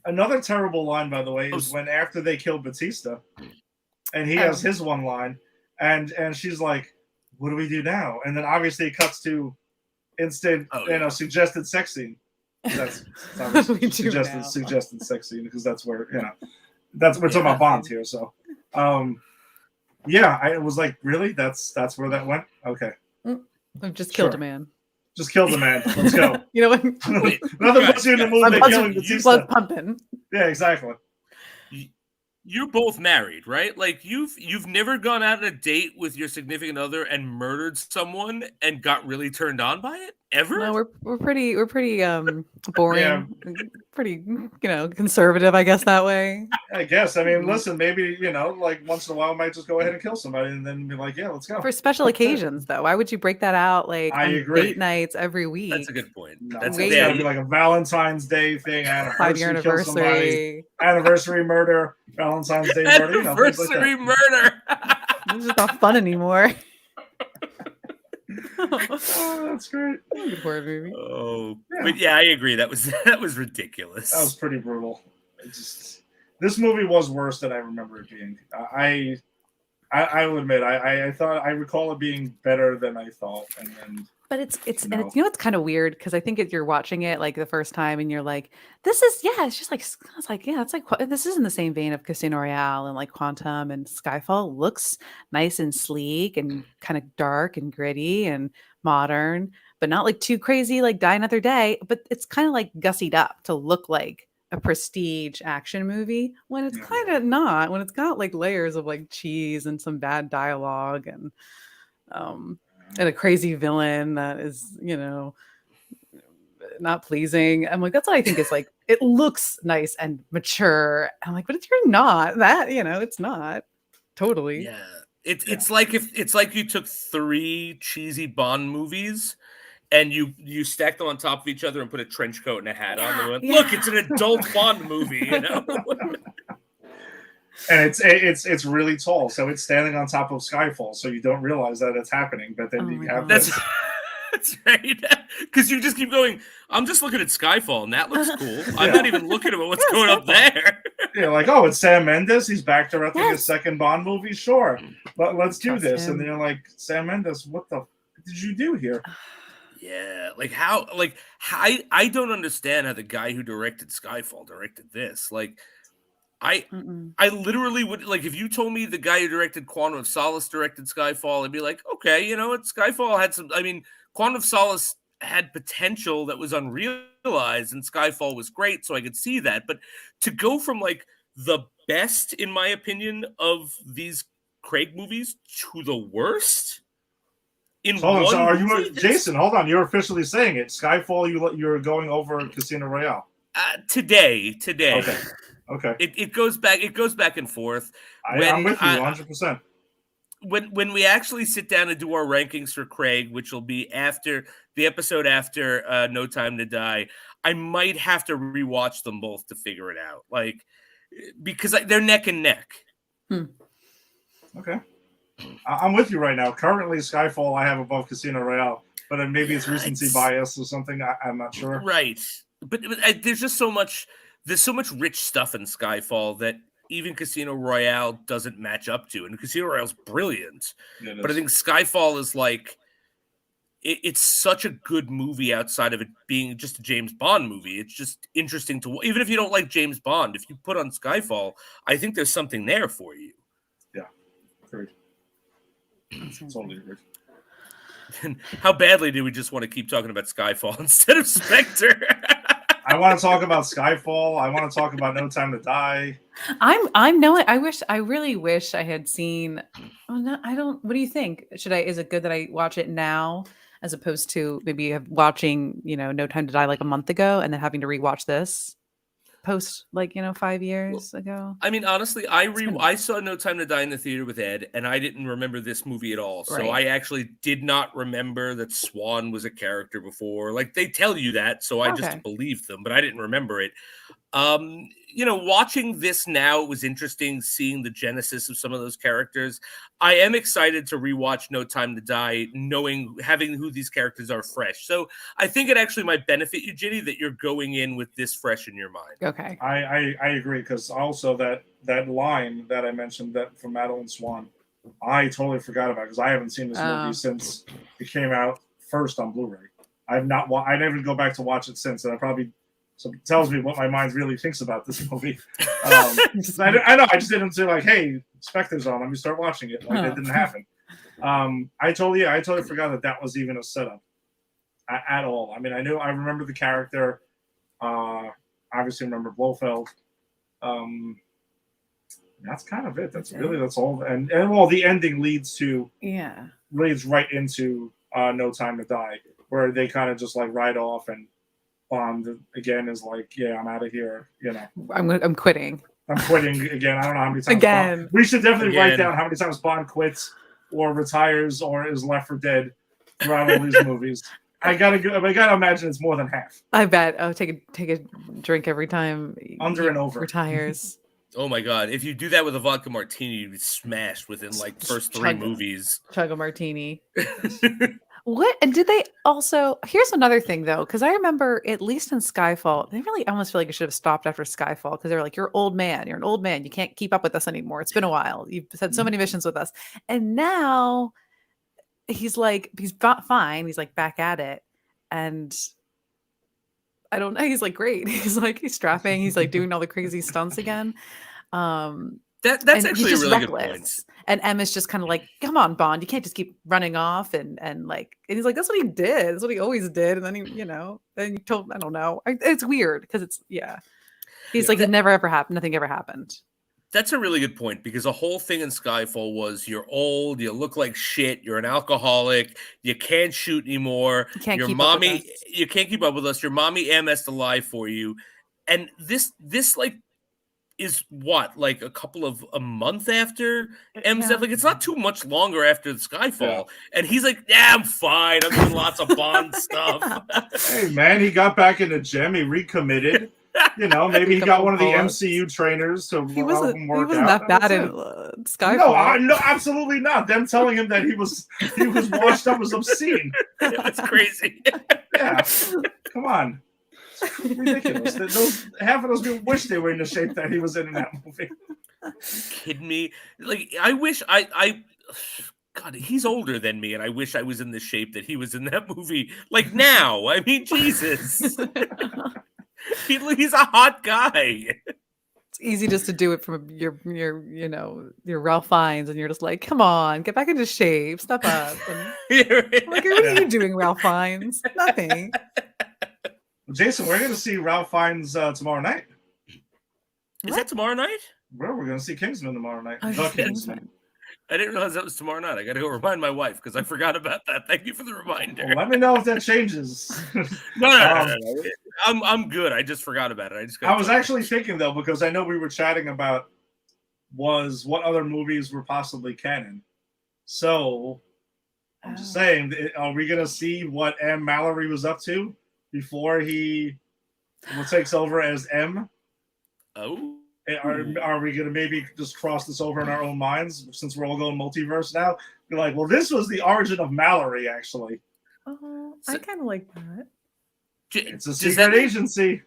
Speaker 3: Another terrible line, by the way, is when after they kill Batista, and he has his one line, and she's like, "What do we do now?" And then obviously it cuts to instant, suggested sex scene. That's suggested sex scene because that's where we're talking about Bond here. So, I was like, really? That's where that went? Okay,
Speaker 2: I've just killed a man.
Speaker 3: Just kill the man. Let's go.
Speaker 2: You know what?
Speaker 3: Nothing puts you in the mood than killing Batista.
Speaker 2: Blood pumping.
Speaker 3: Yeah, exactly.
Speaker 1: You're both married, right? Like, you've never gone out on a date with your significant other and murdered someone and got really turned on by it ever?
Speaker 2: No, we're pretty boring, pretty conservative, I guess, that way.
Speaker 3: I guess. I mean, listen, maybe like once in a while, I might just go ahead and kill somebody and then be like, yeah, let's go.
Speaker 2: For special occasions, though, why would you break that out like
Speaker 3: I
Speaker 2: on
Speaker 3: agree.
Speaker 2: Date nights every week?
Speaker 1: That's a good point.
Speaker 3: No,
Speaker 1: That's
Speaker 3: gotta be like a Valentine's Day thing,
Speaker 2: 5-year anniversary,
Speaker 3: anniversary murder, Valentine's Day murder,
Speaker 1: anniversary murder.
Speaker 2: It's just not fun anymore.
Speaker 3: Oh, that's great.
Speaker 2: Good horror movie.
Speaker 1: Oh, but I agree. That was ridiculous.
Speaker 3: That was pretty brutal. This movie was worse than I remember it being. I will admit, I thought I recall it being better than I thought, and then. But it's
Speaker 2: it's kind of weird because I think if you're watching it like the first time and you're like, this is it's just like it's like it's like this is in the same vein of Casino Royale and like Quantum and Skyfall. Looks nice and sleek and kind of dark and gritty and modern, but not like too crazy like Die Another Day. But it's kind of like gussied up to look like a prestige action movie when it's kind of not. When it's got like layers of like cheese and some bad dialogue and a crazy villain that is, not pleasing. I'm like, that's what I think is like, it looks nice and mature. I'm like, but if you're not that, it's not totally.
Speaker 1: Yeah. It's like you took 3 cheesy Bond movies and you stacked them on top of each other and put a trench coat and a hat on. And went, look, it's an adult Bond movie,
Speaker 3: And it's really tall, so it's standing on top of Skyfall, so you don't realize that it's happening. But then you have
Speaker 1: that's right, because you just keep going. I'm just looking at Skyfall, and that looks cool. I'm not even looking at what's going up there.
Speaker 3: Yeah, like, oh, it's Sam Mendes. He's back directing his second Bond movie. Sure, but let's do this. And then you're like, Sam Mendes, what the did you do here?
Speaker 1: Yeah, like how? Like I don't understand how the guy who directed Skyfall directed this. Like. I literally would like if you told me the guy who directed Quantum of Solace directed Skyfall, I'd be like, okay, Skyfall had some. I mean, Quantum of Solace had potential that was unrealized, and Skyfall was great, so I could see that. But to go from like the best, in my opinion, of these Craig movies to the worst in one
Speaker 3: so are
Speaker 1: movie,
Speaker 3: you, Jason? Hold on, you're officially saying it. Skyfall, you're going over Casino Royale
Speaker 1: today.
Speaker 3: Okay.
Speaker 1: It goes back and forth.
Speaker 3: I'm with you 100%.
Speaker 1: When we actually sit down and do our rankings for Craig, which will be after the episode after No Time to Die, I might have to rewatch them both to figure it out. Like because they're neck and neck.
Speaker 3: Okay. I'm with you right now. Currently, Skyfall I have above Casino Royale, but maybe it's recency bias or something. I'm not sure.
Speaker 1: Right, but there's just so much. There's so much rich stuff in Skyfall that even Casino Royale doesn't match up to, and Casino Royale's brilliant.
Speaker 3: Yeah,
Speaker 1: but I think Skyfall is like it's such a good movie outside of it being just a James Bond movie. It's just interesting to even if you don't like James Bond, if you put on Skyfall, I think there's something there for you.
Speaker 3: Yeah, agreed. Totally agreed.
Speaker 1: And how badly do we just want to keep talking about Skyfall instead of Spectre?
Speaker 3: I want to talk about Skyfall. I want to talk about No Time to Die.
Speaker 2: I really wish I had seen. Oh, no, I don't. What do you think? Is it good that I watch it now as opposed to maybe watching, No Time to Die like a month ago and then having to rewatch this post 5 years ago?
Speaker 1: I mean, honestly, I saw No Time to Die in the theater with Ed, and I didn't remember this movie at all. So I actually did not remember that Swan was a character before. Like, they tell you that, so I just believed them, but I didn't remember it. Watching this now, it was interesting seeing the genesis of some of those characters. I am excited to rewatch No Time to Die, having who these characters are fresh. So I think it actually might benefit you, Ginny, that you're going in with this fresh in your mind.
Speaker 2: Okay.
Speaker 3: I agree, because also that line that I mentioned that from Madeline Swan, I totally forgot about, because I haven't seen this movie since it came out first on Blu-ray. I never go back to watch it since, and so it tells me what my mind really thinks about this movie. I know. I just didn't say like, "Hey, Spectre's on. Let me start watching it." Like that didn't happen. I totally forgot that was even a setup at all. I mean, I remember the character. Obviously, remember Blofeld. That's kind of it. That's all. And the ending leads right into No Time to Die, where they kind of just like ride off, and Bond again is like, yeah, I'm out of here.
Speaker 2: I'm quitting.
Speaker 3: I'm quitting again. I don't know how many times. Again. We should definitely write down how many times Bond quits or retires or is left for dead throughout all these movies. I gotta imagine it's more than half.
Speaker 2: I bet. Oh, take a drink every time
Speaker 3: under and over
Speaker 2: retires.
Speaker 1: Oh my God! If you do that with a vodka martini, you'd be smashed within like first 3 movies.
Speaker 2: Chug a martini. What? And did they also? Here's another thing though, because I remember at least in Skyfall, they really almost feel like it should have stopped after Skyfall, because they're like, "You're an old man. You're an old man. You can't keep up with us anymore. It's been a while. You've had so many missions with us." And now he's fine. He's like back at it, and I don't know. He's like great. He's strapping. He's like doing all the crazy stunts again.
Speaker 1: That's actually a really good point.
Speaker 2: And Emma's just kind of like, "Come on, Bond, you can't just keep running off." And he's like, "That's what he did. That's what he always did." And then then you told, I don't know. It's weird because he's like, it never ever happened. Nothing ever happened.
Speaker 1: That's a really good point, because the whole thing in Skyfall was you're old, you look like shit, you're an alcoholic, you can't shoot anymore. You can't keep up with us. Your mommy MS to lie for you. And this like is what, like a month after M's death? Like, it's not too much longer after the Skyfall. Yeah. And he's like, "Yeah, I'm fine. I'm doing lots of Bond stuff."
Speaker 3: Hey man, he got back in the gym, he recommitted. Maybe he got one of the MCU trainers to help him work out.
Speaker 2: He wasn't that bad in Skyfall.
Speaker 3: No, absolutely not. Them telling him that he was washed up was obscene.
Speaker 1: That's crazy.
Speaker 3: Yeah, come on. It's ridiculous. Half of those people wish they were in the shape that he was in that movie.
Speaker 1: Kidding me? Like, I wish God, he's older than me, and I wish I was in the shape that he was in that movie. Like now, I mean, Jesus. He's a hot guy.
Speaker 2: It's easy just to do it from your Ralph Fiennes, and you're just like, "Come on, get back into shape, step up." And, what are you doing, Ralph Fiennes? Nothing.
Speaker 3: Jason, we're going to see Ralph Fiennes tomorrow night.
Speaker 1: Is that tomorrow night?
Speaker 3: Well, we're going to see Kingsman tomorrow night.
Speaker 1: Kingsman. I didn't realize that was tomorrow night. I got to go remind my wife, because I forgot about that. Thank you for the reminder.
Speaker 3: Well, let me know if that changes.
Speaker 1: No. I'm good. I just forgot about it.
Speaker 3: I was actually thinking, though, because I know we were chatting about what other movies were possibly canon. So I'm just saying, are we going to see what M. Mallory was up to before he takes over as M?
Speaker 1: Oh.
Speaker 3: Are we going to maybe just cross this over in our own minds since we're all going multiverse now? Be like, well, this was the origin of Mallory, actually.
Speaker 2: Oh, I kind of like that.
Speaker 3: It's a secret agency.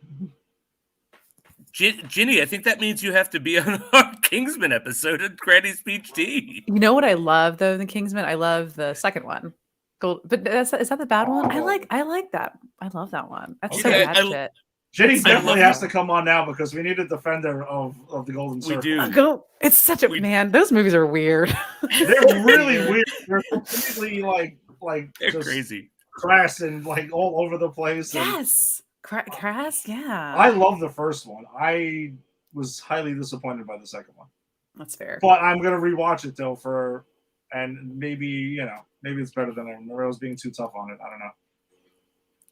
Speaker 1: Ginny, I think that means you have to be on our Kingsman episode of Granny's Peach Tea.
Speaker 2: You know what I love though, the Kingsman? I love the second one. But is that the bad one? I like that. I love that one. That's so bad shit.
Speaker 3: Ginny definitely has to come on now because we need a defender of the Golden Circle.
Speaker 2: We do. It's such a man. Those movies are weird.
Speaker 3: They're really weird. They're completely like
Speaker 1: they're crazy,
Speaker 3: crass and like all over the place.
Speaker 2: Yes, crass. Yeah.
Speaker 3: I love the first one. I was highly disappointed by the second one.
Speaker 2: That's fair.
Speaker 3: But I'm gonna rewatch it though and maybe it's better than I remember. I was being too tough on it. I don't know.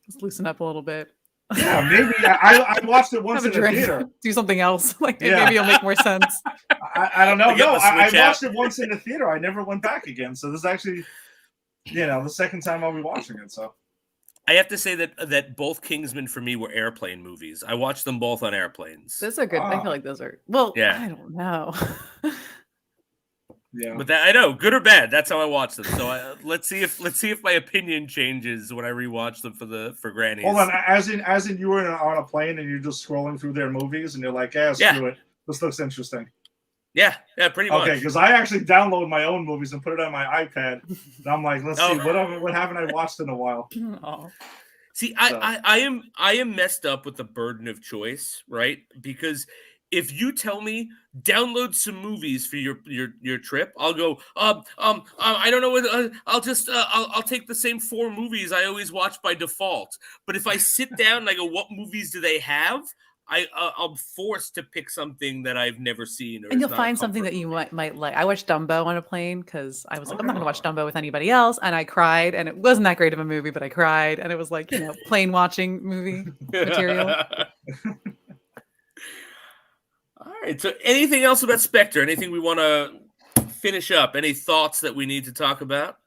Speaker 2: Let's loosen up a little bit.
Speaker 3: Yeah, maybe I watched it once in the theater.
Speaker 2: Do something else. Maybe it'll make more sense.
Speaker 3: I don't know. No, I watched it once in the theater. I never went back again. So this is actually, the second time I'll be watching it. So
Speaker 1: I have to say that both Kingsmen for me were airplane movies. I watched them both on airplanes.
Speaker 2: Those are good. I feel like those are I don't know.
Speaker 3: Yeah,
Speaker 1: but that I know, good or bad. That's how I watch them. So let's see if my opinion changes when I rewatch them for Granny's.
Speaker 3: Hold on, as in you were on a plane and you're just scrolling through their movies and you're like, screw it. This looks interesting.
Speaker 1: Yeah, pretty much.
Speaker 3: Okay, because I actually download my own movies and put it on my iPad. And I'm like, let's see, what haven't I watched in a while?
Speaker 2: Oh.
Speaker 1: See, I am messed up with the burden of choice, right? Because if you tell me download some movies for your trip, I'll go. I don't know what. I'll take the same 4 movies I always watch by default. But if I sit down and I go, what movies do they have? I'm forced to pick something that I've never seen,
Speaker 2: and you'll find something that you might like. I watched Dumbo on a plane because I was like, I'm not going to watch Dumbo with anybody else, and I cried, and it wasn't that great of a movie, but I cried, and it was like plane watching movie material.
Speaker 1: All right. So, anything else about Spectre? Anything we want to finish up? Any thoughts that we need to talk about?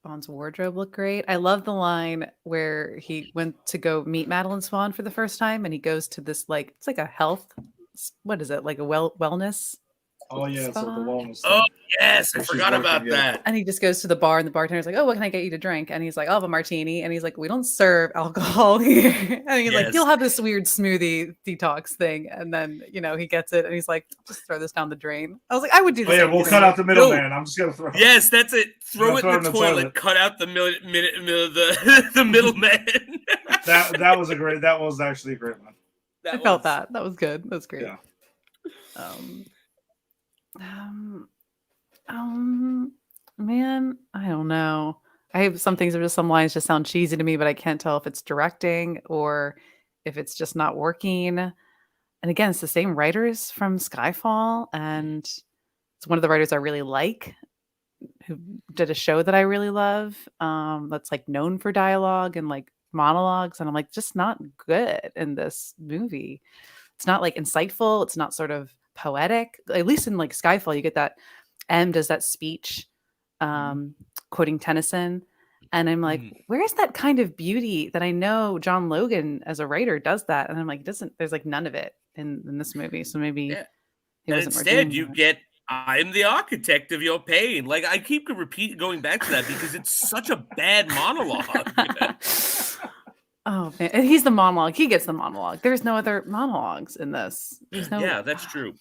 Speaker 2: Bond's wardrobe looked great. I love the line where he went to go meet Madeline Swan for the first time, and he goes to this it's like a health. What is it? Like a wellness.
Speaker 3: Oh yeah, it's like the wellness.
Speaker 1: Oh yes, I forgot about that.
Speaker 2: And he just goes to the bar, and the bartender's like, "Oh, what can I get you to drink?" And he's like, "I'll have a martini." And he's like, "We don't serve alcohol here." And he's like, "He'll have this weird smoothie detox thing." And then he gets it, and he's like, "Just throw this down the drain." I was like, "I would do this."
Speaker 3: Oh, yeah, we'll cut out the middleman. I'm just gonna throw.
Speaker 1: Yes, that's it. Throw it in the toilet. Cut out the the middleman.
Speaker 3: That was actually a great one.
Speaker 2: I felt that. That was good. That was great.
Speaker 3: Yeah.
Speaker 2: Man, I don't know. I have some things some lines just sound cheesy to me, but I can't tell if it's directing or if it's just not working. And again, it's the same writers from Skyfall, and it's one of the writers I really like, who did a show that I really love. That's like known for dialogue and like monologues, and I'm like, just not good in this movie. It's not like insightful. It's not sort of poetic. At least in like Skyfall, you get that M does that speech quoting Tennyson, and I'm like, where's that kind of beauty that I know John Logan as a writer does that? And I'm like, there's like none of it in this movie. So maybe
Speaker 1: instead you get I'm the architect of your pain. Like I keep going back to that because it's such a bad monologue.
Speaker 2: Oh man, and he's the monologue. He gets the monologue. There's no other monologues in this.
Speaker 1: Yeah, that's true.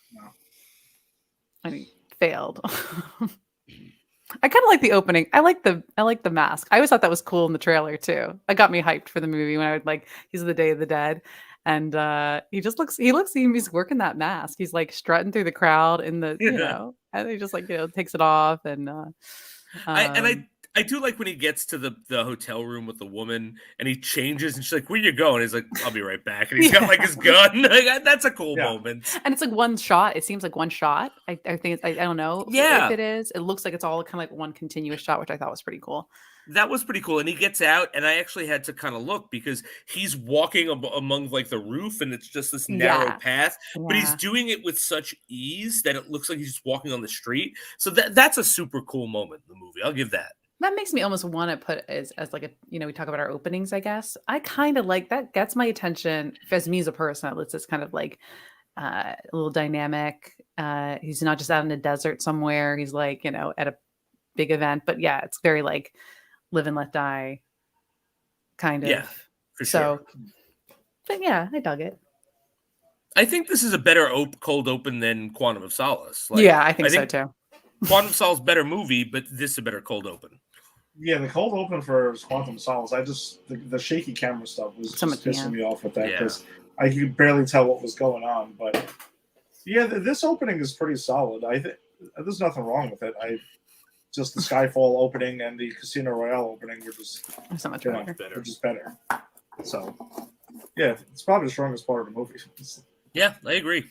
Speaker 2: I mean, failed. I kind of like the opening. I like the mask. I always thought that was cool in the trailer too. That got me hyped for the movie when I would like he's the Day of the Dead, and he's working that mask. He's like strutting through the crowd in the and he just like takes it off and
Speaker 1: I do like when he gets to the hotel room with the woman and he changes and she's like, "Where you going?" He's like, "I'll be right back." And he's got like his gun. Like, that's a cool moment.
Speaker 2: And it's like one shot. It seems like one shot. I think I don't know if it is. It looks like it's all kind of like one continuous shot, which I thought was pretty cool.
Speaker 1: That was pretty cool. And he gets out, and I actually had to kind of look because he's walking among like the roof, and it's just this narrow path. Yeah. But he's doing it with such ease that it looks like he's just walking on the street. So that's a super cool moment in the movie. I'll give that.
Speaker 2: That makes me almost want to put as like a, we talk about our openings, I guess. I kind of like that gets my attention as me as a person. It's just kind of like a little dynamic. He's not just out in the desert somewhere. He's like, at a big event. But yeah, it's very like live and let die kind of.
Speaker 1: Yeah, for
Speaker 2: so,
Speaker 1: sure.
Speaker 2: But yeah, I dug it.
Speaker 1: I think this is a better cold open than Quantum of Solace.
Speaker 2: Yeah, I think so too.
Speaker 1: Quantum of Solace better movie, but this is a better cold open.
Speaker 3: Yeah, the cold open for Quantum of Solace, the shaky camera stuff was just pissing me off with that because I could barely tell what was going on. But yeah, this opening is pretty solid. I think there's nothing wrong with it. Just the Skyfall opening and the Casino Royale opening were just
Speaker 2: so much better.
Speaker 3: They're just better. So yeah, it's probably the strongest part of the movie.
Speaker 1: Yeah, I agree.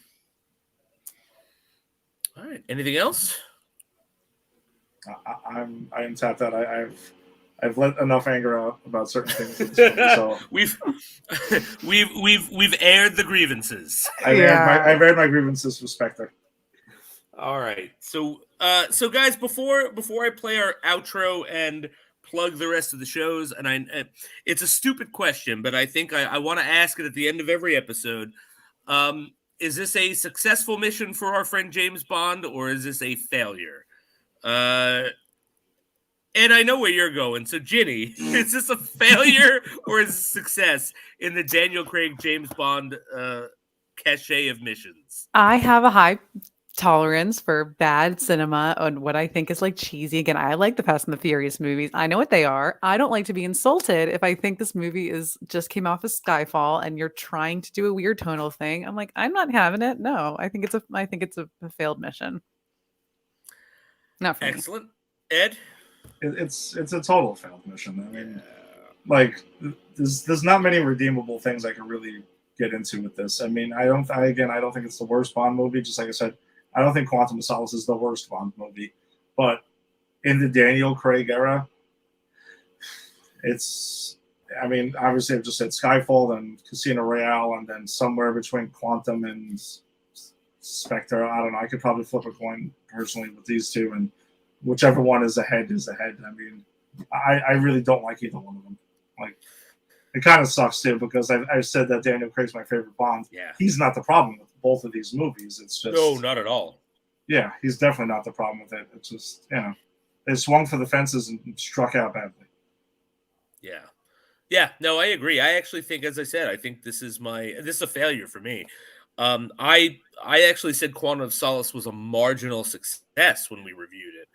Speaker 1: All right. Anything else?
Speaker 3: I'm tapped out. I've let enough anger out about certain things. In this movie, so
Speaker 1: we've aired the grievances.
Speaker 3: I've aired my grievances with Spectre.
Speaker 1: All right. So guys, before I play our outro and plug the rest of the shows, and it's a stupid question, but I think I want to ask it at the end of every episode. Is this a successful mission for our friend James Bond, or is this a failure? And I know where you're going. So, Ginny, is this a failure or is it a success in the Daniel Craig James Bond cachet of missions?
Speaker 2: I have a high tolerance for bad cinema and what I think is like cheesy. Again, I like the Fast and the Furious movies. I know what they are. I don't like to be insulted if I think this movie just came off of Skyfall and you're trying to do a weird tonal thing. I'm like, I'm not having it. No, I think it's a failed mission. Not for
Speaker 1: Excellent. Me. Ed?
Speaker 3: It's a total failed mission. I mean, like, there's not many redeemable things I can really get into with this. I mean, I don't think it's the worst Bond movie. Just like I said, I don't think Quantum of Solace is the worst Bond movie. But in the Daniel Craig era, I mean, obviously I've just said Skyfall, then Casino Royale, and then somewhere between Quantum and Spectre. I don't know. I could probably flip a coin personally with these two, and whichever one is ahead is ahead. I mean, I really don't like either one of them. Like, it kind of sucks too because I've said that Daniel Craig's my favorite Bond.
Speaker 1: Yeah,
Speaker 3: he's not the problem with both of these movies. It's just
Speaker 1: no, not at all.
Speaker 3: Yeah, he's definitely not the problem with it. It's just they swung for the fences and struck out badly.
Speaker 1: Yeah. No, I agree. I actually think, as I said, I think this is a failure for me. I actually said Quantum of Solace was a marginal success when we reviewed it.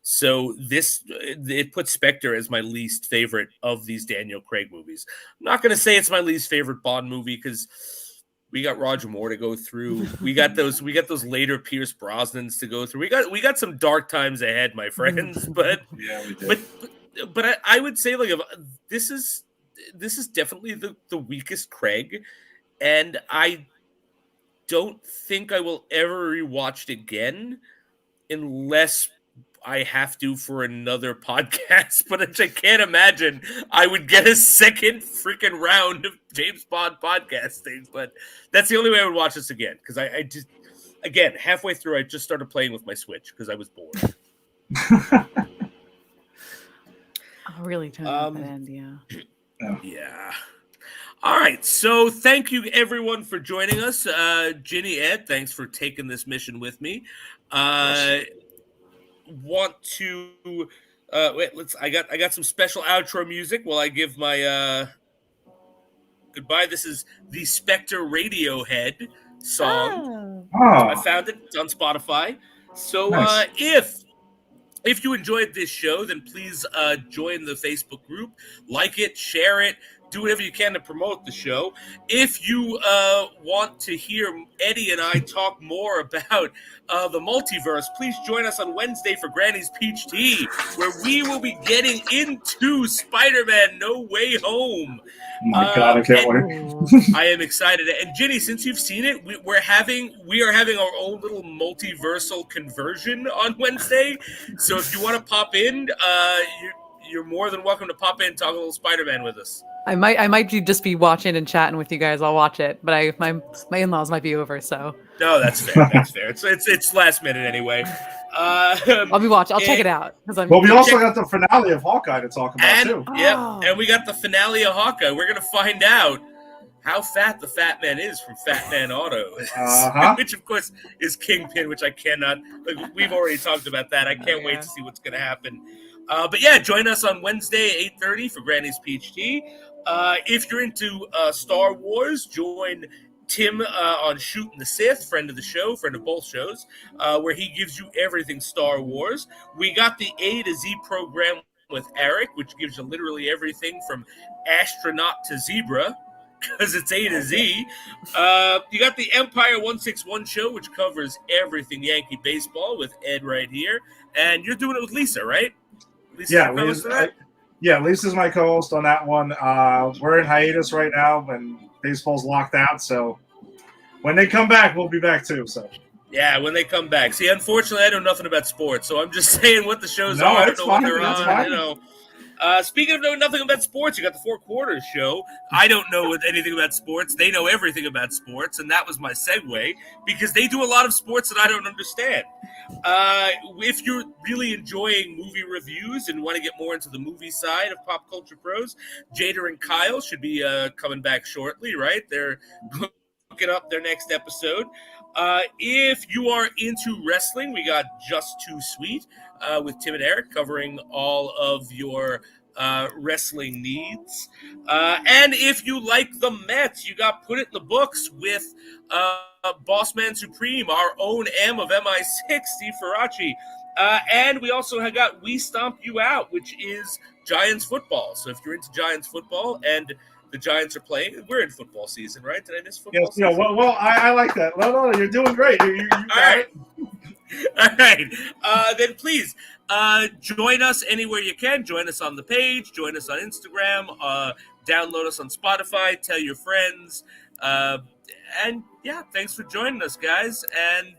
Speaker 1: So it puts Spectre as my least favorite of these Daniel Craig movies. I'm not going to say it's my least favorite Bond movie because we got Roger Moore to go through. We got those later Pierce Brosnans to go through. We got some dark times ahead, my friends. But
Speaker 3: yeah, we did.
Speaker 1: But I would say like this is definitely the weakest Craig, and I don't think I will ever rewatch it again unless I have to for another podcast, but I can't imagine I would get a second freaking round of James Bond podcasting. But that's the only way I would watch this again because I just, again, halfway through, I just started playing with my Switch because I was bored.
Speaker 2: I'll really turn off that end, yeah.
Speaker 1: Yeah. All right, so thank you everyone for joining us. Ginny, Ed, thanks for taking this mission with me. Want to wait, I got some special outro music while I give my goodbye. This is the Spectre Radiohead song. I found it. It's on Spotify. So nice. If you enjoyed this show, then please join the Facebook group, like it, share it, do whatever you can to promote the show. If you want to hear Eddie and I talk more about the multiverse, please join us on Wednesday for Granny's Peach Tea, where we will be getting into Spider-Man No Way Home.
Speaker 3: Oh my God, I can't wait.
Speaker 1: I am excited. And Ginny, since you've seen it, we are having our own little multiversal conversion on Wednesday. So if you want to pop in, you're more than welcome to pop in and talk a little Spider-Man with us.
Speaker 2: I might just be watching and chatting with you guys. I'll watch it, but my in-laws might be over, so.
Speaker 1: No, that's fair. That's fair. It's last minute anyway.
Speaker 2: I'll be watching. I'll check it out.
Speaker 3: Well, we also got the finale of Hawkeye to talk about too.
Speaker 1: Yeah, and we got the finale of Hawkeye. We're gonna find out how fat the Fat Man is from Fat Man Auto, which of course is Kingpin, which I cannot. Like, we've already talked about that. I can't wait to see what's going to happen. But yeah, join us on Wednesday at 8:30 for Granny's Peach Tea. If you're into Star Wars, join Tim on Shooting the Sith, friend of the show, friend of both shows, where he gives you everything Star Wars. We got the A to Z program with Eric, which gives you literally everything from astronaut to zebra, because it's A to Z. You got the Empire 161 show, which covers everything Yankee baseball with Ed right here. And you're doing it with Lisa, right?
Speaker 3: Lisa's my co-host on that one. We're in hiatus right now, and baseball's locked out. So when they come back, we'll be back too. So
Speaker 1: yeah, when they come back. See, unfortunately, I know nothing about sports, so I'm just saying what the shows are. I don't know what they're on. You know. Speaking of knowing nothing about sports, you got the Four Quarters show. I don't know anything about sports. They know everything about sports, and that was my segue, because they do a lot of sports that I don't understand. If you're really enjoying movie reviews and want to get more into the movie side of Pop Culture Pros, Jada and Kyle should be coming back shortly, right? They're cooking up their next episode. If you are into wrestling, we got Just Too Sweet with Tim and Eric covering all of your wrestling needs. And if you like the Mets, you got Put It in the Books with Boss Man Supreme, our own M of MI6, Steve Faraci. And we also have got We Stomp You Out, which is Giants football. So if you're into Giants football and the Giants are playing, we're in football season, right? Did I miss football season?
Speaker 3: Yeah, well, I like that. No, you're doing great. You got it.
Speaker 1: All right. Then please join us anywhere you can. Join us on the page. Join us on Instagram. Download us on Spotify. Tell your friends. And yeah, thanks for joining us, guys. And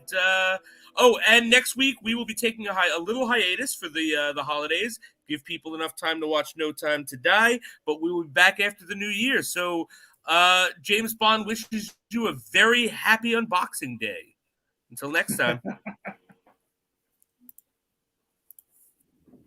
Speaker 1: and next week we will be taking a little hiatus for the holidays. Give people enough time to watch No Time to Die. But we will be back after the new year. So James Bond wishes you a very happy unboxing day. Until next time.